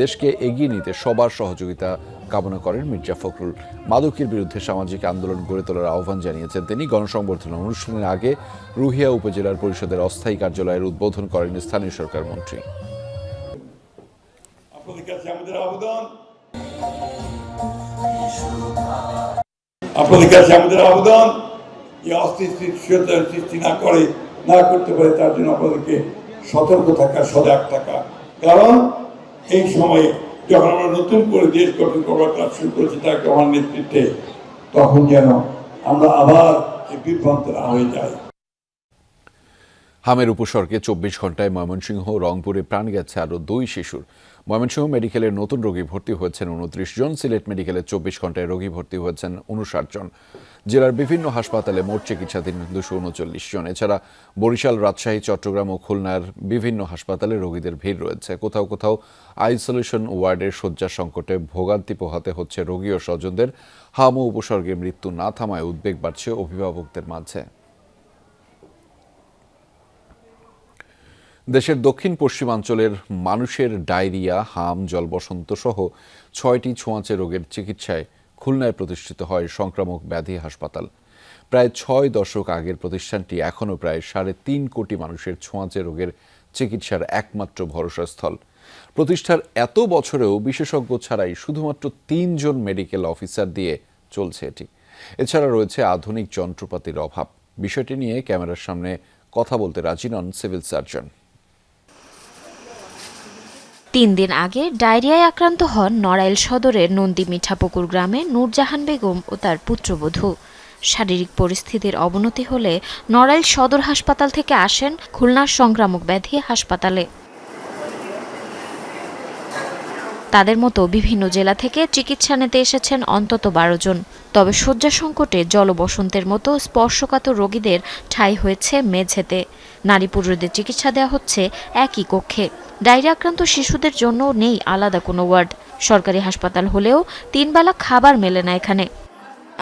দেশকে এগিয়ে নিতে সবার সহযোগিতা কামনা করেন মির্জা ফখরুল। মাদকের বিরুদ্ধে সামাজিক আন্দোলন গড়ে তোলার আহ্বান জানিয়েছেন তিনি। গণসংবর্ধনা অনুষ্ঠানের আগে রুহিয়া উপজেলার পরিষদের অস্থায়ী কার্যালয়ের উদ্বোধন করেন স্থানীয় সরকার মন্ত্রী। আপনাদের কাছে আমাদের আবেদন, এই অস্থিতিশীলতা সৃষ্টি না করতে পারে তার জন্য আপনাদেরকে সতর্ক থাকা, সজাগ থাকা। কারণ এই সময়ে যখন আমরা নতুন করে দেশ গঠন করবার কাজ শুরু করেছি তার আমার নেতৃত্বে, তখন যেন আমরা আবার বিভ্রান্ত না হয়ে যাই। হামের উপসর্গে ২৪ ঘন্টায় ময়মনসিংহ রংপুরে প্রাণ গেছে আরও ২ শিশুর। ময়মনসিংহ মেডিকেলের নতুন রোগী ভর্তি হয়েছেন ২৯ জন, সিলেট মেডিকেলে ২৪ ঘন্টায় রোগী ভর্তি হয়েছেন ৫৯ জন। জেলার বিভিন্ন হাসপাতালে মোট চিকিৎসাধীন ২৩৯ জন। এছাড়া বরিশাল, রাজশাহী, চট্টগ্রাম ও খুলনার বিভিন্ন হাসপাতালে রোগীদের ভিড় রয়েছে। কোথাও কোথাও আইসোলেশন ওয়ার্ডের শয্যা সংকটে ভোগান্তি পোহাতে হচ্ছে রোগী ও স্বজনদের। হাম ও উপসর্গে মৃত্যু না থামায় উদ্বেগ বাড়ছে অভিভাবকদের মাঝে। দেশের দক্ষিণ পশ্চিমাঞ্চলের মানুষের ডায়রিয়া, হাম, জলবসন্ত সহ ৬টি ছোঁয়াচে রোগের চিকিৎসায় খুলনায় প্রতিষ্ঠিত হয় সংক্রামক ব্যাধি হাসপাতাল। প্রায় ৬ দশক আগের প্রতিষ্ঠানটি এখনও প্রায় ৩.৫ কোটি মানুষের ছোঁয়াচে রোগের চিকিৎসার একমাত্র ভরসাস্থল। প্রতিষ্ঠার এত বছরেও বিশেষজ্ঞ ছাড়াই শুধুমাত্র ৩ জন মেডিকেল অফিসার দিয়ে চলছে এটি। এছাড়া রয়েছে আধুনিক যন্ত্রপাতির অভাব। বিষয়টি নিয়ে ক্যামেরার সামনে কথা বলতে রাজি নন সিভিল সার্জন। ৩ দিন আগে ডায়রিয়ায় আক্রান্ত হন নড়াইল সদরের নন্দী মিঠাপুকুর গ্রামে নূরজাহান বেগম ও তার পুত্রবধূ। শারীরিক পরিস্থিতির অবনতি হলে নড়াইল সদর হাসপাতাল থেকে আসেন খুলনার সংক্রামক ব্যাধি হাসপাতালে। তাদের মতো বিভিন্ন জেলা থেকে চিকিৎসা নিতে এসেছেন অন্তত ১২ জন। তবে শয্যা সংকটে জলবসন্তের মতো স্পর্শকাতর রোগীদের ঠাঁই হয়েছে মেঝেতে। নারী পুরুষদের চিকিৎসা দেওয়া হচ্ছে একই কক্ষে। ডায়রিয়া আক্রান্ত শিশুদের জন্য নেই আলাদা কোনো ওয়ার্ড। সরকারি হাসপাতাল হলেও ৩ বেলা খাবার মেলে না এখানে।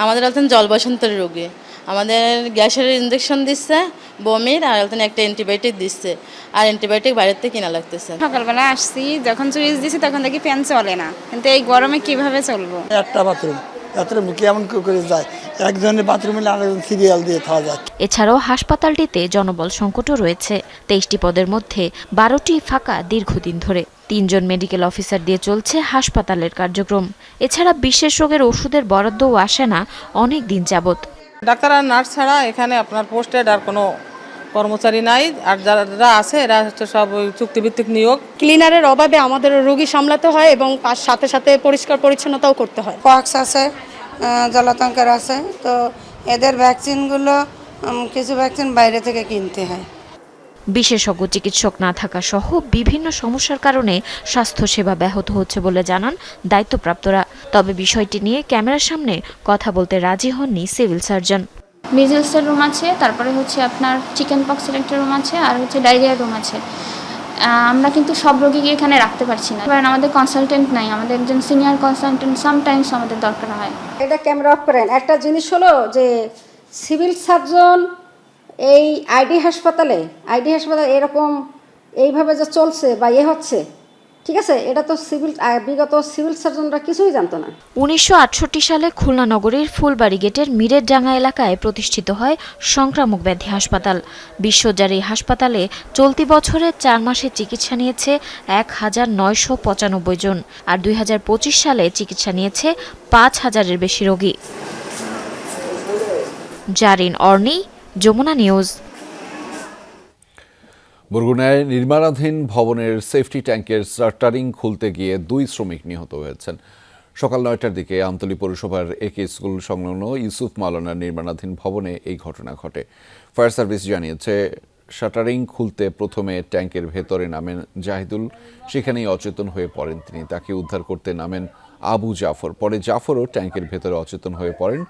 আমাদের একজন জলবসন্তের রোগী, আমাদের গ্যাসের ইঞ্জেকশন দিচ্ছে, বমির, আর একটা অ্যান্টিবায়োটিক দিচ্ছে, আর অ্যান্টিবায়োটিক বাইরের থেকে কিনা লাগতেছে। সকালবেলা আসছি, যখন সুইচ দিছি তখন দেখি ফ্যান চলে না, কিন্তু এই গরমে কিভাবে চলবো? একটা বাথরুম কেমন করে যায়, একজনের বাথরুমে আরেকজন সিরিয়াল দিয়ে খাওয়া যায়। এছাড়াও হাসপাতালটিতে জনবল সংকটও রয়েছে। ২৩টি পদের মধ্যে ১২টি ফাঁকা দীর্ঘদিন ধরে। ৩ জন মেডিকেল অফিসার দিয়ে চলছে হাসপাতালের কার্যক্রম। এছাড়া বিশেষ রোগের ওষুধের বরাদ্দও আসে না অনেক দিন যাবত। ডাক্তার আর নার্স ছাড়া এখানে আপনার পোস্টেড আর কোনো কর্মচারী নাই, আর যারা আছে এরা হচ্ছে সব ওই চুক্তিভিত্তিক নিয়োগ। ক্লিনারের অভাবে আমাদের রোগী সামলাতে হয় এবং তার সাথে সাথে পরিষ্কার পরিচ্ছন্নতাও করতে হয়। পক্স আছে, জলাতঙ্কের আছে, তো এদের ভ্যাকসিনগুলো কিছু ভ্যাকসিন বাইরে থেকে কিনতে হয়। বিশেষজ্ঞ চিকিৎসক না থাকা সহ বিভিন্ন সমস্যার কারণে স্বাস্থ্যসেবা ব্যাহত হচ্ছে বলে জানান দায়িত্বপ্রাপ্তরা। তবে বিষয়টি নিয়ে ক্যামেরার সামনে কথা বলতে রাজি হননি সিভিল সার্জন। মিজেলসের রুম আছে, তারপরে হচ্ছে আপনার চিকেন পক্সের একটা রুম আছে, আর হচ্ছে ডায়রিয়ার রুম আছে। আমরা কিন্তু সব রোগীকে এখানে রাখতে পারছি না, কারণ আমাদের কনসালটেন্ট নাই, আমাদের একজন সিনিয়র কনসালটেন্ট সামটাইমস আমাদের দরকার হয়। এটা ক্যামেরা অফ করেন। একটা জিনিস হলো যে সিভিল সার্জন এই আইডি হাসপাতালে এরকম এইভাবে যে চলছে বা হচ্ছে, ঠিক আছে, এটা তো বিগত সিভিল সার্জনরা কিছুই জানতো না। ১৯৬৮ সালে খুলনা নগরীর ফুলবাড়ি গেটের মিরের ডাঙ্গা এলাকায় প্রতিষ্ঠিত হয় সংক্রামক ব্যাধি হাসপাতাল। বিশ্বজার এই হাসপাতালে চলতি বছরে ৪ মাসে চিকিৎসা নিয়েছে ১,৯৯৫ জন, আর ২০২৫ সালে চিকিৎসা নিয়েছে ৫,০০০-এর বেশি রোগী। জারিন অর্নি, যমুনা নিউজ। বরগুনায় নির্মাণাধীন ভবনের সেফটি ট্যাঙ্কের শাটারিং খুলতে গিয়ে 2 শ্রমিক নিহত হয়েছেন। সকাল ৯টার দিকে আমতলী পৌরসভার একে স্কুল সংলগ্ন ইউসুফ মাওলানার নির্মাণাধীন ভবনে এই ঘটনা ঘটে। ফায়ার সার্ভিস জানিয়েছে, শাটারিং খুলতে প্রথমে ট্যাঙ্কের ভেতরে নামেন জাহিদুল, সেখানেই অচেতন হয়ে পড়েন তিনি। তাকে উদ্ধার করতে নামেন আবু জাফর। পরে জাফরও ট্যাঙ্কের ভেতরে অচেতন হয়ে পড়েন।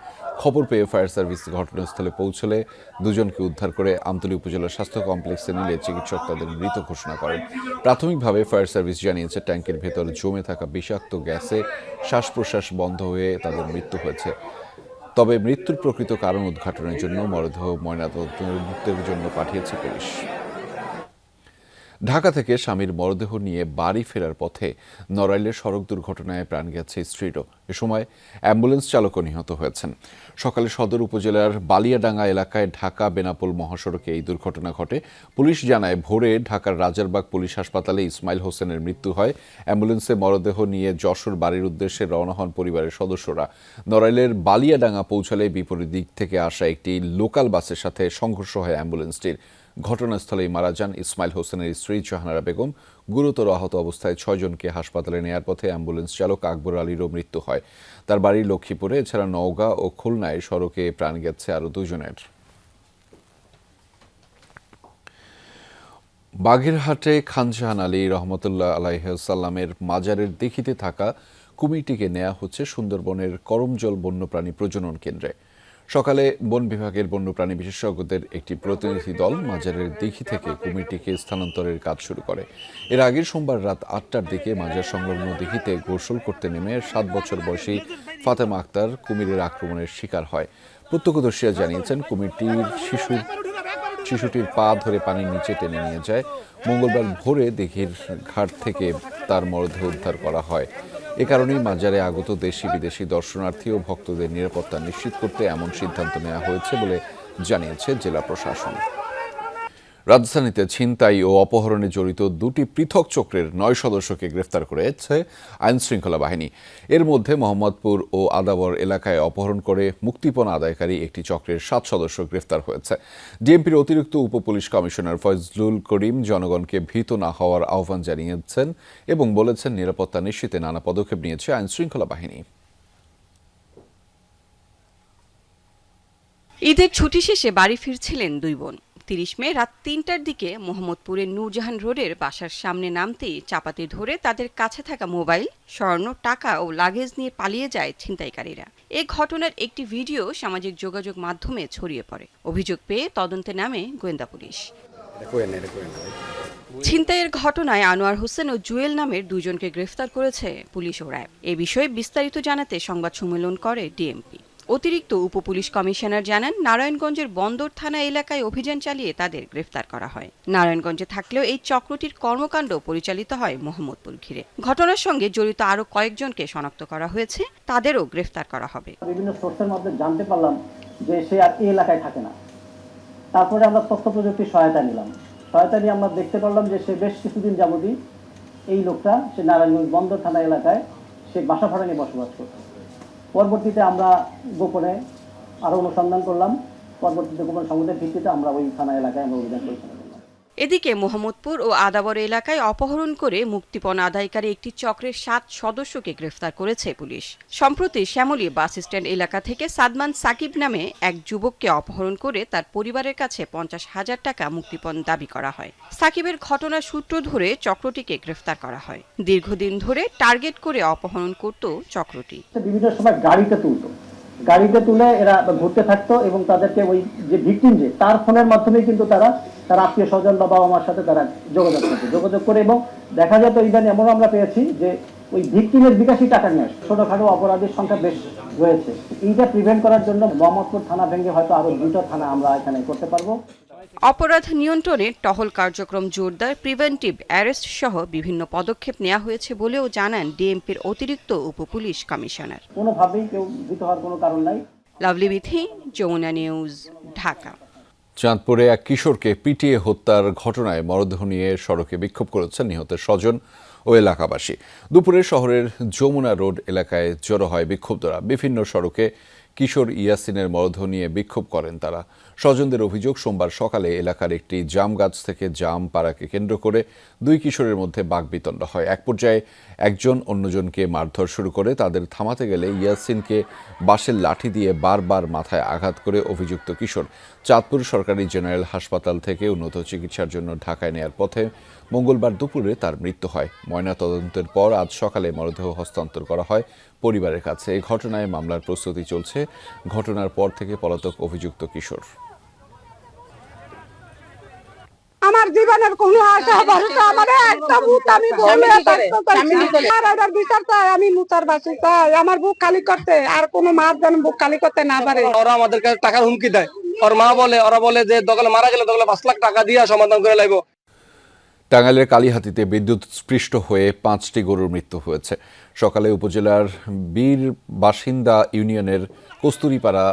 খবর পেয়ে ফায়ার সার্ভিস ঘটনাস্থলে পৌঁছলে 2 জনকে উদ্ধার করে আমতলী উপজেলা স্বাস্থ্য কমপ্লেক্সে নিলে চিকিৎসক তাদের মৃত ঘোষণা করেন। প্রাথমিকভাবে ফায়ার সার্ভিস জানিয়েছে, ট্যাঙ্কের ভেতরে জমে থাকা বিষাক্ত গ্যাসে শ্বাস প্রশ্বাস বন্ধ হয়ে তাদের মৃত্যু হয়েছে। তবে মৃত্যুর প্রকৃত কারণ উদ্ঘাটনের জন্য মরদেহ ময়নাতদন্তের জন্য পাঠিয়েছে পুলিশ। ঢাকা থেকে স্বামীর মরদেহ নিয়ে বাড়ি ফেরার পথে নড়াইলের সড়ক দুর্ঘটনায় প্রাণ গেছে স্ত্রীরও। এ সময় অ্যাম্বুলেন্স চালকও নিহত হয়েছেন। সকালে সদর উপজেলার বালিয়াডাঙ্গা এলাকায় ঢাকা বেনাপোল মহাসড়কে এই দুর্ঘটনা ঘটে। পুলিশ জানায়, ভোরে ঢাকার রাজারবাগ পুলিশ হাসপাতালে ইসমাইল হোসেনের মৃত্যু হয়। অ্যাম্বুলেন্সে মরদেহ নিয়ে যশোর বাড়ির উদ্দেশ্যে রওনা হন পরিবারের সদস্যরা। নড়াইলের বালিয়াডাঙ্গা পৌঁছালে বিপরীত দিক থেকে আসা একটি লোকাল বাসের সাথে সংঘর্ষ হয় অ্যাম্বুলেন্সটির। ঘটনাস্থলেই মারা যান ইসমাইল হোসেনের স্ত্রী জাহানারা বেগম। গুরুতর আহত অবস্থায় 6 জনকে হাসপাতালে নেয়ার পথে অ্যাম্বুলেন্স চালক আকবর আলীরও মৃত্যু হয়। তার বাড়ি লক্ষ্মীপুরে। এছাড়া নওগাঁ ও খুলনায় সড়কে প্রাণ গেছে আরও 2 জনের। বাগেরহাটে খান জাহান আলী রহমতুল্লাহ আলাইহিসাল্লামের মাজারের দিঘিতে থাকা কুমিরটিকে নেওয়া হচ্ছে সুন্দরবনের করমজল বন্যপ্রাণী প্রজনন কেন্দ্রে। সকালে বন বিভাগের বন্যপ্রাণী বিশেষজ্ঞদের একটি প্রতিনিধি দল মাজারের দিঘি থেকে কুমিরটিকে স্থানান্তরের কাজ শুরু করে। এর আগে সোমবার রাত 8টার দিকে মাজার সংলগ্ন দিঘিতে গোসল করতে নেমে 7 বছর বয়সী ফাতেমা আক্তার কুমিরের আক্রমণের শিকার হয়। প্রত্যক্ষদর্শীরা জানিয়েছেন কুমিরটির শিশুটির পা ধরে পানির নিচে টেনে নিয়ে যায়। মঙ্গলবার ভোরে দিঘির ঘাট থেকে তার মরদেহ উদ্ধার করা হয়। এ কারণেই মাজারে আগত দেশি বিদেশি দর্শনার্থী ও ভক্তদের নিরাপত্তা নিশ্চিত করতে এমন সিদ্ধান্ত নেওয়া হয়েছে বলে জানিয়েছে জেলা প্রশাসন। রাজধানীতে ছিনতাই ও অপহরণে জড়িত 2টি পৃথক চক্রের 9 সদস্যকে গ্রেফতার করেছে আইনশৃঙ্খলা বাহিনী। এর মধ্যে মোহাম্মদপুর ও আদাবর এলাকায় অপহরণ করে মুক্তিপণ আদায়কারী একটি চক্রের 7 সদস্য গ্রেফতার হয়েছে। ডিএমপির অতিরিক্ত উপপুলিশ কমিশনার ফজলুল করিম জনগণকে ভীত না হওয়ার আহ্বান জানিয়েছেন এবং বলেছেন নিরাপত্তা নিশ্চিতে নানা পদক্ষেপ নিয়েছে আইনশৃঙ্খলা বাহিনী। ঈদের ছুটি শেষে বাড়ি ফিরছিলেন 2 বোন। 30 মে রাত 3টার দিকে মোহাম্মদপুরের নূরজাহান রোডের বাসার সামনে নামতেই চাপাতে ধরে তাদের কাছে থাকা মোবাইল, স্বর্ণ, টাকা ও লাগেজ নিয়ে পালিয়ে যায় ছিনতাইকারীরা। এ ঘটনার একটি ভিডিও সামাজিক যোগাযোগ মাধ্যমে ছড়িয়ে পড়ে। অভিযোগ পেয়ে তদন্তে নামে গোয়েন্দা পুলিশ। ছিনতাইয়ের ঘটনায় আনোয়ার হোসেন ও জুয়েল নামের 2 জনকে গ্রেফতার করেছে পুলিশ ও র্যাব। এ বিষয়ে বিস্তারিত জানাতে সংবাদ সম্মেলন করে ডিএমপি। অতিরিক্ত উপপুলিশ কমিশনার জানান, নারায়ণগঞ্জের বন্দর থানা এলাকায় অভিযান চালিয়ে তাদের গ্রেফতার করা হয়। নারায়ণগঞ্জে থাকলেও এই চক্রটির কর্মকাণ্ড পরিচালিত হয় মোহাম্মদপুর ঘিরে। ঘটনার সঙ্গে জড়িত আরও কয়েকজনকে শনাক্ত করা হয়েছে, তাদেরও গ্রেফতার করা হবে। বিভিন্ন সোর্সের মাধ্যমে জানতে পারলাম যে সে আর এই এলাকায় থাকে না। তারপরে আমরা তথ্য প্রযুক্তির সহায়তা নিলাম। সহায়তা নিয়ে আমরা দেখতে পারলাম যে সে বেশ কিছুদিন যাবতই এই লোকটা সে নারায়ণগঞ্জ বন্দর থানা এলাকায় সে বাসা ভাড়া নিয়ে বসবাস করত। পরবর্তীতে আমরা গোপনে আরো অনুসন্ধান করলাম। পরবর্তীতে গোপন সংবাদের ভিত্তিতে আমরা ওই থানা এলাকায় আমরা অভিযান পরিচালনা করলাম। এদিকে মোহাম্মদপুর ও আদাবর এলাকায় অপহরণ করে মুক্তিপণ আদায়কারী একটি চক্রের 7 সদস্যকে গ্রেফতার করেছে পুলিশ। সম্প্রতি শ্যামলী বাস স্ট্যান্ড এলাকা থেকে সাদমান সাকিব নামে এক যুবককে অপহরণ করে তার পরিবারের কাছে 50,000 টাকা মুক্তিপণ দাবি করা হয়। সাকিবের ঘটনার সূত্র ধরে চক্রটিকে গ্রেফতার করা হয়। দীর্ঘদিন ধরে টার্গেট করে অপহরণ করত চক্রটি। বিভিন্ন সময় গাড়িতে তুলে এরা ঘুরতে থাকতো এবং তাদেরকে ওই যে ভিকটিম যে তার ফোনের মাধ্যমে কিন্তু তার আত্মীয় স্বজন বা বাবা মার সাথে তারা যোগাযোগ করে এবং দেখা যেত ইভেন এমন আমরা পেয়েছি যে ওই ভিকটিমের বিকাশী টাকা নিয়ে আসে। ছোটখাটো অপরাধের সংখ্যা বেশ রয়েছে। এইটা প্রিভেন্ট করার জন্য মোহাম্মদপুর থানা ভেঙে হয়তো আরো 2টা থানা আমরা এখানে করতে পারবো। অপরাধ নিয়ন্ত্রণে টহল কার্যক্রম জোরদার, প্রিভেন্টিভ অ্যারেস্ট সহ বিভিন্ন পদক্ষেপ নেওয়া হয়েছে বলেও জানান ডিএমপির অতিরিক্ত উপপুলিশ কমিশনার। কোনোভাবেই কেউ ভীত হওয়ার কোনো কারণ নাই। লাভলি বিথি, যমুনা নিউজ, ঢাকা। চাঁদপুরে এক কিশোরকে পিটিয়ে হত্যার ঘটনায় মরদেহ নিয়ে সড়কে বিক্ষোভ করেছেন নিহতের স্বজন ও এলাকাবাসী। দুপুরে শহরের যমুনা রোড এলাকায় জড়ো হয় বিক্ষুব্ধরা। বিভিন্ন সড়কে কিশোর ইয়াসিনের মরদেহ নিয়ে বিক্ষোভ করেন তারা। স্বজনদের অভিযোগ, সোমবার সকালে এলাকার একটি জাম গাছ থেকে জাম পাড়াকে কেন্দ্র করে 2 কিশোরের মধ্যে বাকবিতণ্ড হয়। এক পর্যায়ে একজন অন্যজনকে মারধর শুরু করে। তাদের থামাতে গেলে ইয়াসিনকে বাঁশের লাঠি দিয়ে বারবার মাথায় আঘাত করে অভিযুক্ত কিশোর চাঁদপুর সরকারি জেনারেল হাসপাতাল থেকে উন্নত চিকিৎসার জন্য ঢাকায় নেয়ার পথে মঙ্গলবার দুপুরে তার মৃত্যু হয়। ময়নাতদন্তের পর আজ সকালে মরদেহ হস্তান্তর করা হয় পরিবারের কাছে। এই ঘটনায় মামলার প্রস্তুতি চলছে। ঘটনার পর থেকে পলাতক অভিযুক্ত কিশোর। আমার জীবনের কোনো আশা ভরসা আমার একটা বুক আমি বলে আর বিচার চাই, আমি মুতার বাসি চাই, আমার বুক খালি করতে আর কোনো মা যেন বুক খালি করতে না পারে। ওরা আমাদের কাছে টাকার হুমকি দেয়। ওর মা বলে, ওরা বলে যে দোকানে মারা গেলে দোকানে 5 লাখ টাকা দিয়ে সমাধান করে লাগবো। টাঙ্গাইলের কালীহাতিতে বিদ্যুৎ স্পৃষ্ট হয়ে 5টি গরুর মৃত্যু হয়েছে। সকালে উপজেলার বীর বাসিন্দা ইউনিয়নের কস্তুরীপাড়া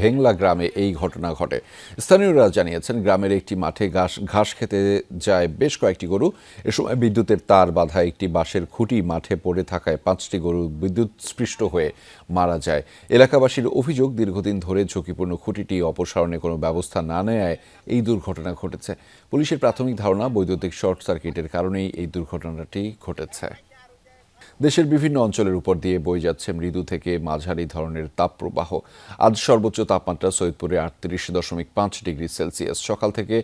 ভেংলা গ্রামে এই ঘটনা ঘটে। স্থানীয়রা জানিয়েছেন, গ্রামের একটি মাঠে ঘাস খেতে যায় বেশ কয়েকটি গরু। এ সময় বিদ্যুতের তার বাঁধা একটি বাঁশের খুঁটি মাঠে পড়ে থাকায় 5টি গরু বিদ্যুৎ স্পৃষ্ট হয়ে মারা যায়। এলাকাবাসীর অভিযোগ, দীর্ঘদিন ধরে ঝুঁকিপূর্ণ খুঁটিটি অপসারণে কোনো ব্যবস্থা না নেওয়ায় এই দুর্ঘটনা ঘটেছে। পুলিশের প্রাথমিক ধারণা, বৈদ্যুতিক শর্ট সার্কিটের কারণেই এই দুর্ঘটনাটি ঘটেছে। দেশের বিভিন্ন অঞ্চলের উপর দিয়ে বয়ে যাচ্ছে মৃদু থেকে মাঝারি ধরনের তাপপ্রবাহ। আজ সর্বোচ্চ তাপমাত্রা সৈয়দপুরে 38.5 ডিগ্রি সেলসিয়াস। সকাল থেকে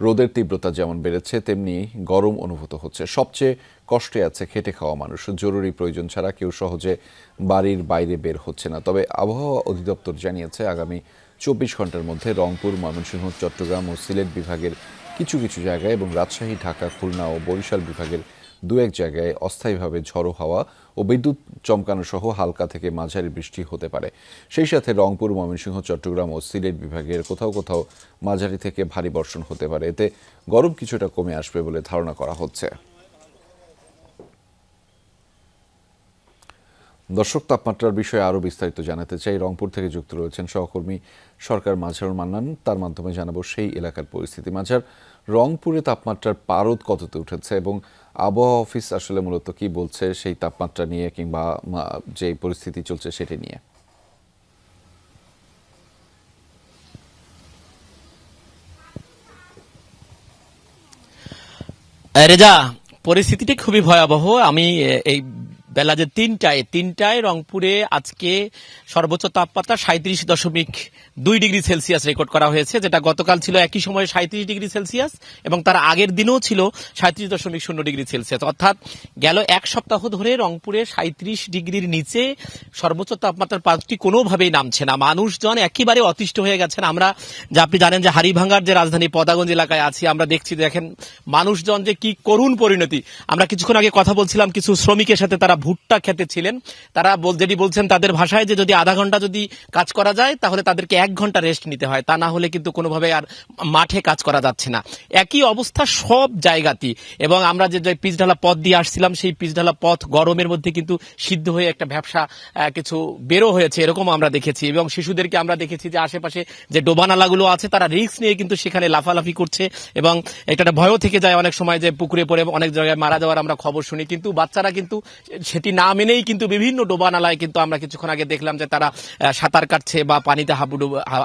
রোদের তীব্রতা যেমন বেড়েছে তেমনি গরম অনুভূত হচ্ছে। সবচেয়ে কষ্টে আছে খেটে খাওয়া মানুষ। জরুরি প্রয়োজন ছাড়া কেউ সহজে বাড়ির বাইরে বের হচ্ছে না। তবে আবহাওয়া অধিদপ্তর জানিয়েছে আগামী 24 ঘন্টার মধ্যে রংপুর, ময়মনসিংহ, চট্টগ্রাম ও সিলেট বিভাগের কিছু কিছু জায়গায় এবং রাজশাহী, ঢাকা, খুলনা ও বরিশাল বিভাগের দু এক জায়গায় অস্থায়ীভাবে ঝড়ো হাওয়া ও বিদ্যুৎ চমকানো সহ হালকা থেকে মাঝারি বৃষ্টি হতে পারে। সেই সাথে রংপুর, ময়মনসিংহ, চট্টগ্রাম ও সিলেট বিভাগের কোথাও কোথাও মাঝারি থেকে ভারী বর্ষণ হতে পারে। এতে গরম কিছুটা কমে আসবে বলে ধারণা করা হচ্ছে। দর্শক, তাপমাত্রার বিষয়ে আরও বিস্তারিত জানাতে চাই। রংপুর থেকে যুক্ত রয়েছেন সহকর্মী সরকার মাঝারুল মান্নান, তার মাধ্যমে জানাবো সেই এলাকার পরিস্থিতি। মাঝার, রংপুরে তাপমাত্রার পারদ কততে উঠেছে এবং আবহাওয়া অফিস আসলে মূলত কি বলছে সেই তাপমাত্রা নিয়ে কিংবা যে পরিস্থিতি চলছে সেটি নিয়ে? রেজা, পরিস্থিতিটি খুবই ভয়াবহ। আমি এই বেলা যে তিনটায় রংপুরে আজকে সর্বোচ্চ তাপমাত্রা 37.2 ডিগ্রি সেলসিয়াস রেকর্ড করা হয়েছে, যেটা গতকাল ছিল একই সময়ে 37 ডিগ্রি সেলসিয়াস এবং তার আগের দিনও ছিল 37.0 ডিগ্রি সেলসিয়াস। অর্থাৎ গেল এক সপ্তাহ ধরে রংপুরে 37 ডিগ্রির নিচে সর্বোচ্চ তাপমাত্রার পাঁচটি কোনোভাবেই নামছে না। মানুষজন একেবারে অতিষ্ঠ হয়ে গেছেন। আমরা আপনি জানেন যে হাড়িভাঙ্গার যে রাজধানী পদাগঞ্জ এলাকায় আছি, আমরা দেখছি দেখেন মানুষজন যে কি করুণ পরিণতি। আমরা কিছুক্ষণ আগে কথা বলছিলাম কিছু শ্রমিকের সাথে, তারা ভুট্টা খেতে ছিলেন। তারা যেটি বলছেন তাদের ভাষায় যে যদি আধা ঘন্টা যদি কাজ করা যায় তাহলে তাদেরকে 1 ঘন্টা রেস্ট নিতে হয়, তা না হলে কিন্তু কোনোভাবে আর মাঠে কাজ করা যাচ্ছে না। একই অবস্থা সব জায়গাতেই। এবং আমরা যে পিচঢালা পথ দিয়ে আসছিলাম সেই পিচঢালা পথ গরমের মধ্যে কিন্তু সিদ্ধ হয়ে একটা ব্যবসা কিছু বেরো হয়েছে, এরকম আমরা দেখেছি। এবং শিশুদেরকে আমরা দেখেছি যে আশেপাশে যে ডোবানালাগুলো আছে তারা রিস্ক নিয়ে কিন্তু সেখানে লাফালাফি করছে এবং একটা ভয়ও থেকে যায় অনেক সময় যে পুকুরে পড়ে অনেক জায়গায় মারা যাওয়ার আমরা খবর শুনি। কিন্তু বাচ্চারা কিন্তু সেটি না মেনেই কিন্তু বিভিন্ন ডোবানালায় কিন্তু আমরা কিছুক্ষণ আগে দেখলাম যে তারা সাঁতার কাটছে বা পানিতে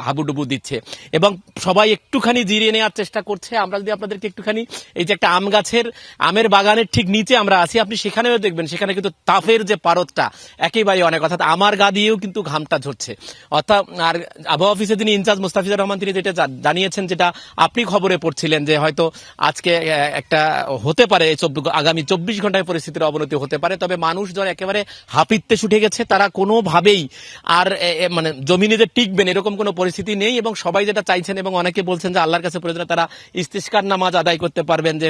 হাবুডুবু দিচ্ছে এবং সবাই একটুখানি জিরিয়ে নেওয়ার চেষ্টা করছে। আমরা যদি আপনাদেরকে একটুখানি এই যে একটা আম গাছের আমের বাগানের ঠিক নিচে আমরা আছি, আপনি সেখানেও দেখবেন সেখানে কিন্তু তাপের যে পারদটা একেবারে অনেক, অর্থাৎ আমার গা দিয়েও কিন্তু ঘামটা ঝরছে। অর্থাৎ আর আবহাওয়া অফিসের যিনি ইনচার্জ মোস্তাফিজুর রহমান তিনি যেটা জানিয়েছেন, যেটা আপনি খবরে পড়ছিলেন যে হয়তো আজকে একটা হতে পারে আগামী 24 ঘন্টায় পরিস্থিতির অবনতি হতে পারে। তবে মানুষজন একেবারে হাপিত্তে ছুটে গেছে, তারা কোনোভাবেই আর মানে জমিনেদের টিকবেন এরকম কোনো পরিস্থিতি নেই। এবং সবাই যেটা চাইছেন এবং অনেকে বলছেন যে আল্লাহর কাছে প্রয়োজনে তারা ইস্তিসকার নামাজ আদায় করতে পারবেন, যে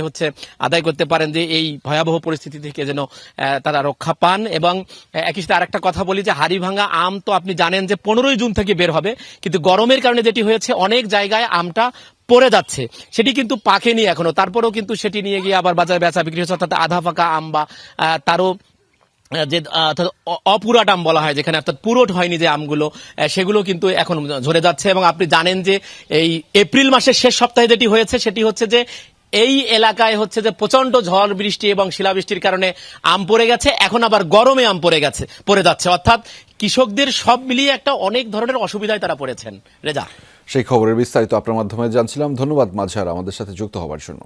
আদায় করতে পারেন যে এই ভয়াবহ পরিস্থিতি থেকে যেন তারা রক্ষা পান। এবং একই সাথে আরেকটা কথা বলি যে হাড়িভাঙ্গা আম তো আপনি জানেন যে 15 জুন থেকে বের হবে, কিন্তু গরমের কারণে যেটি হয়েছে অনেক জায়গায় আমটা পড়ে যাচ্ছে, সেটি কিন্তু পাকেনি এখনো। তারপরেও কিন্তু সেটি নিয়ে গিয়ে আবার বাজারে বেচা বিক্রি হচ্ছে, অর্থাৎ আধা পাকা আম বা তারও যে অপুরাট আম বলা হয়, যেখানে অর্থাৎ পুরোট হয়নি যে আমগুলো, সেগুলো কিন্তু এখন ঝরে যাচ্ছে। এবং আপনি জানেন যে এই এপ্রিল মাসের শেষ সপ্তাহে যেটি হয়েছে সেটি হচ্ছে যে এই এলাকায় হচ্ছে যে প্রচন্ড ঝড় বৃষ্টি এবং শিলাবৃষ্টির কারণে আম পড়ে গেছে, এখন আবার গরমে আম পড়ে যাচ্ছে। অর্থাৎ কৃষকদের সব মিলিয়ে একটা অনেক ধরনের অসুবিধায় তারা পড়েছেন। রেজা, সেই খবরের বিস্তারিত আপনার মাধ্যমে জানছিলাম। ধন্যবাদ মাঝার আমাদের সাথে যুক্ত হওয়ার জন্য।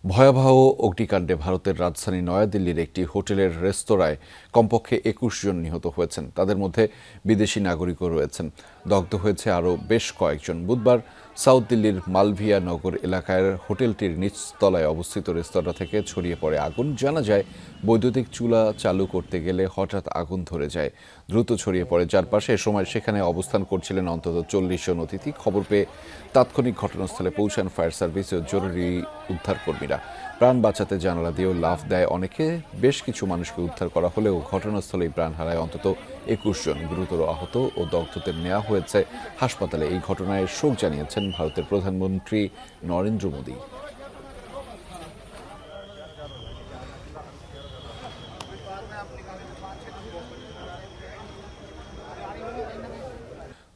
ভয়াবহ অগ্নিকাণ্ডে ভারতের রাজধানী নয়াদিল্লির একটি হোটেলের রেস্তোরাঁয় কমপক্ষে 21 জন নিহত হয়েছেন, তাদের মধ্যে বিদেশি নাগরিকও রয়েছেন। দগ্ধ হয়েছে আরও বেশ কয়েকজন। বুধবার সাউথ দিল্লির মালভিয়া নগর এলাকার হোটেলটির নিচতলায় অবস্থিত রেস্তোরাঁ থেকে ছড়িয়ে পড়ে আগুন। জানা যায় বৈদ্যুতিক চুলা চালু করতে গেলে হঠাৎ আগুন ধরে যায়, দ্রুত ছড়িয়ে পড়ে চারপাশে। এ সময় সেখানে অবস্থান করছিলেন অন্তত 40 জন অতিথি। খবর পেয়ে তাৎক্ষণিক ঘটনাস্থলে পৌঁছান ফায়ার সার্ভিস ও জরুরি উদ্ধার কর্মীরা। প্রাণ বাঁচাতে জানালা দিয়েও লাফ দেয় অনেকে। বেশ কিছু মানুষকে উদ্ধার করা হলেও ঘটনাস্থলেই প্রাণ হারায় অন্তত 21 জন। গুরুতর আহত ও দগ্ধদের নেওয়া হয়েছে হাসপাতালে। এই ঘটনায় শোক জানিয়েছেন ভারতের প্রধানমন্ত্রী নরেন্দ্র মোদী।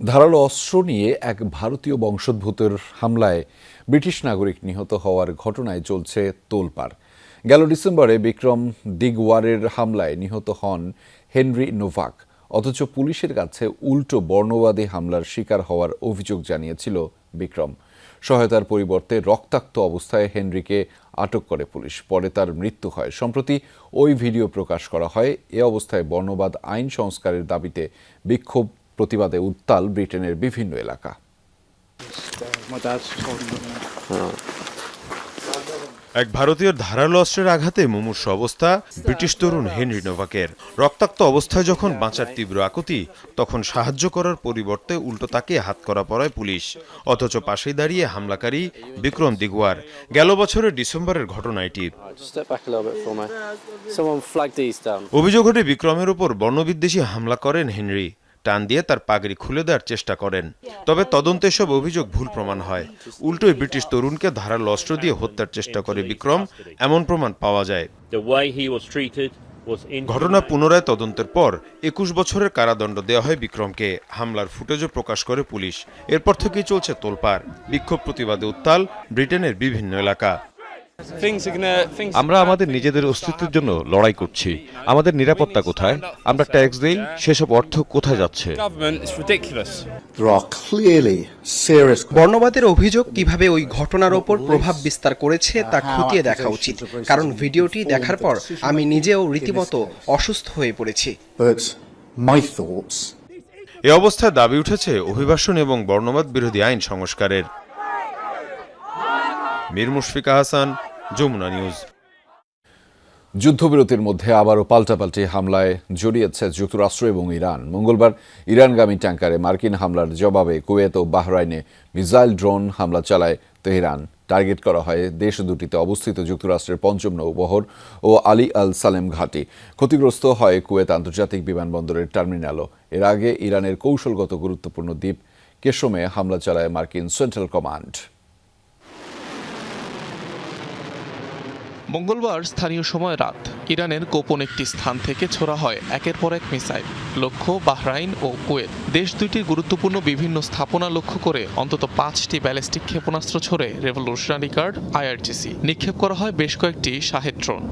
ধারালো অস্ত্র নিয়ে এক ভারতীয় বংশোদ্ভূতের হামলায় ব্রিটিশ নাগরিক নিহত হওয়ার ঘটনায় চলছে তোলপাড়। গেল ডিসেম্বরে বিক্রম দিগওয়ারের হামলায় নিহত হন হেনরি নোভাক, অথচ পুলিশের কাছে উল্টো বর্ণবাদী হামলার শিকার হওয়ার অভিযোগ জানিয়েছিল বিক্রম। সহায়তার পরিবর্তে রক্তাক্ত অবস্থায় হেনরিকে আটক করে পুলিশ। পরে তার মৃত্যু হয়। সম্প্রতি ওই ভিডিও প্রকাশ করা হয়। এ অবস্থায় বর্ণবাদ আইন সংস্কারের দাবিতে বিক্ষোভ প্রতিবাদে উত্তাল ব্রিটেনের বিভিন্ন এলাকা। এক ভারতীয় ধারালো অস্ত্রের আঘাতে মুমূর্ষু অবস্থা ব্রিটিশ তরুণ হেনরি নোভাকের। রক্তাক্ত অবস্থায় যখন বাঁচার তীব্র আকুতি, তখন সাহায্য করার পরিবর্তে উল্টো তাকে হাতকড়া পরায় পুলিশ। অথচ পাশেই দাঁড়িয়ে হামলাকারী বিক্রম দিগওয়ার। গেল বছরের ডিসেম্বরের ঘটনা এটি। অভিযোগ ওঠে বিক্রমের উপর বর্ণবিদ্বেষী হামলা করেন হেনরি। টান দিয়ে তার পাগড়ি খুলে দেওয়ার চেষ্টা করেন। তবে তদন্তে সব অভিযোগ ভুল প্রমাণ হয়। উল্টোই ব্রিটিশ তরুণকে ধারালো অস্ত্র দিয়ে হত্যার চেষ্টা করে বিক্রম, এমন প্রমাণ পাওয়া যায়। ঘটনা পুনরায় তদন্তের পর 21 বছরের কারাদণ্ড দেওয়া হয় বিক্রমকে। হামলার ফুটেজও প্রকাশ করে পুলিশ। এরপর থেকেই চলছে তোলপাড়। বিক্ষোভ প্রতিবাদে উত্তাল ব্রিটেনের বিভিন্ন এলাকা। আমরা আমাদের নিজেদের অস্তিত্বের জন্য লড়াই করছি। আমাদের নিরাপত্তা কোথায়? আমরা ট্যাক্স দেই, সেসব অর্থ কোথায় যাচ্ছে? বর্ণবাদের অভিযোগ কিভাবে ওই ঘটনার ওপর প্রভাব বিস্তার করেছে তা খতিয়ে দেখা উচিত, কারণ ভিডিওটি দেখার পর আমি নিজেও রীতিমতো অসুস্থ হয়ে পড়েছি। এ অবস্থায় দাবি উঠেছে অভিবাসন এবং বর্ণবাদ বিরোধী আইন সংস্কারের। মীর মুশফিকা হাসান, যমুনা নিউজ। যুদ্ধবিরতির মধ্যে আবারও পাল্টাপাল্টি হামলায় জড়িয়েছে যুক্তরাষ্ট্র এবং ইরান। মঙ্গলবার ইরানগামী ট্যাঙ্কারে মার্কিন হামলার জবাবে কুয়েত ও বাহরাইনে মিসাইল ড্রোন হামলা চালায় তেহরান। টার্গেট করা হয় দেশ দুটিতে অবস্থিত যুক্তরাষ্ট্রের ৫ম নৌবহর ও আলী আল সালেম ঘাঁটি। ক্ষতিগ্রস্ত হয় কুয়েত আন্তর্জাতিক বিমানবন্দরের টার্মিনালও। এর আগে ইরানের কৌশলগত গুরুত্বপূর্ণ দ্বীপ কেশমে হামলা চালায় মার্কিন সেন্ট্রাল কমান্ড। মঙ্গলবার স্থানীয় সময় রাত ইরানের গোপন একটি স্থান থেকে ছোড়া হয় একের পর এক মিসাইল। লক্ষ্য বাহরাইন ও কুয়েত। দেশ দুইটির গুরুত্বপূর্ণ বিভিন্ন স্থাপনা লক্ষ্য করে অন্তত 5টি ব্যালিস্টিক ক্ষেপণাস্ত্র ছড়ে রেভলিউশনারি গার্ড আইআরজিসি। নিক্ষেপ করা হয় বেশ কয়েকটি শাহেদ ড্রোন।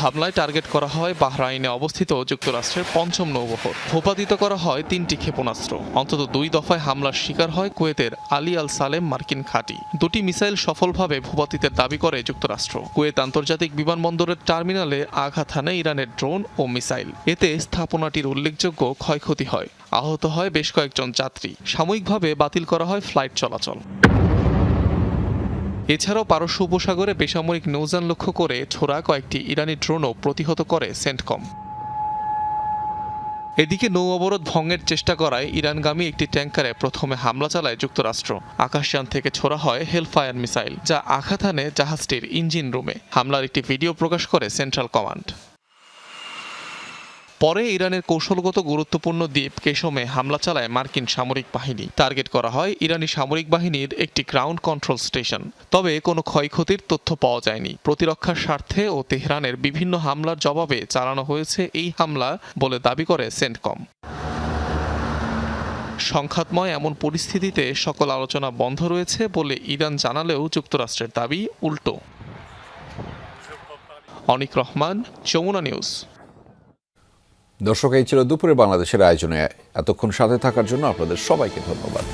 হামলায় টার্গেট করা হয় বাহরাইনে অবস্থিত যুক্তরাষ্ট্রের ৫ম নৌবহর। ভূপাতিত করা হয় 3টি ক্ষেপণাস্ত্র। অন্তত 2 দফায় হামলার শিকার হয় কুয়েতের আলী আল সালেম মার্কিন ঘাঁটি। 2টি মিসাইল সফলভাবে ভূপাতিতের দাবি করে যুক্তরাষ্ট্র। কুয়েত আন্তর্জাতিক বিমানবন্দরের টার্মিনালে আঘাত হানে ইরানের ড্রোন ও মিসাইল। এতে স্থাপনাটির উল্লেখযোগ্য ক্ষয়ক্ষতি হয়। আহত হয় বেশ কয়েকজন যাত্রী। সাময়িকভাবে বাতিল করা হয় ফ্লাইট চলাচল। এছাড়াও পারস্য উপসাগরে বেসামরিক নৌযান লক্ষ্য করে ছোড়া কয়েকটি ইরানি ড্রোনও প্রতিহত করে সেন্টকম। এদিকে নৌ অবরোধ ভঙ্গের চেষ্টা করায় ইরানগামী একটি ট্যাঙ্কারে প্রথমে হামলা চালায় যুক্তরাষ্ট্র। আকাশযান থেকে ছোড়া হয় হেলফায়ার মিসাইল, যা আঘাত হানে জাহাজটির ইঞ্জিন রুমে। হামলার একটি ভিডিও প্রকাশ করে সেন্ট্রাল কমান্ড। পরে ইরানের কৌশলগত গুরুত্বপূর্ণ দ্বীপ কেশমে হামলা চালায় মার্কিন সামরিক বাহিনী। টার্গেট করা হয় ইরানি সামরিক বাহিনীর একটি গ্রাউন্ড কন্ট্রোল স্টেশন। তবে কোনো ক্ষয়ক্ষতির তথ্য পাওয়া যায়নি। প্রতিরক্ষার স্বার্থে ও তেহরানের বিভিন্ন হামলার জবাবে চালানো হয়েছে এই হামলা বলে দাবি করে সেন্টকম। সংঘাতময় এমন পরিস্থিতিতে সকল আলোচনা বন্ধ রয়েছে বলে ইরান জানালেও যুক্তরাষ্ট্রের দাবি উল্টো। অনিক রহমান, যমুনা নিউজ। দর্শক, এই ছিল দুপুরে বাংলাদেশের আয়োজনে। এতক্ষণ সাথে থাকার জন্য আপনাদের সবাইকে ধন্যবাদ।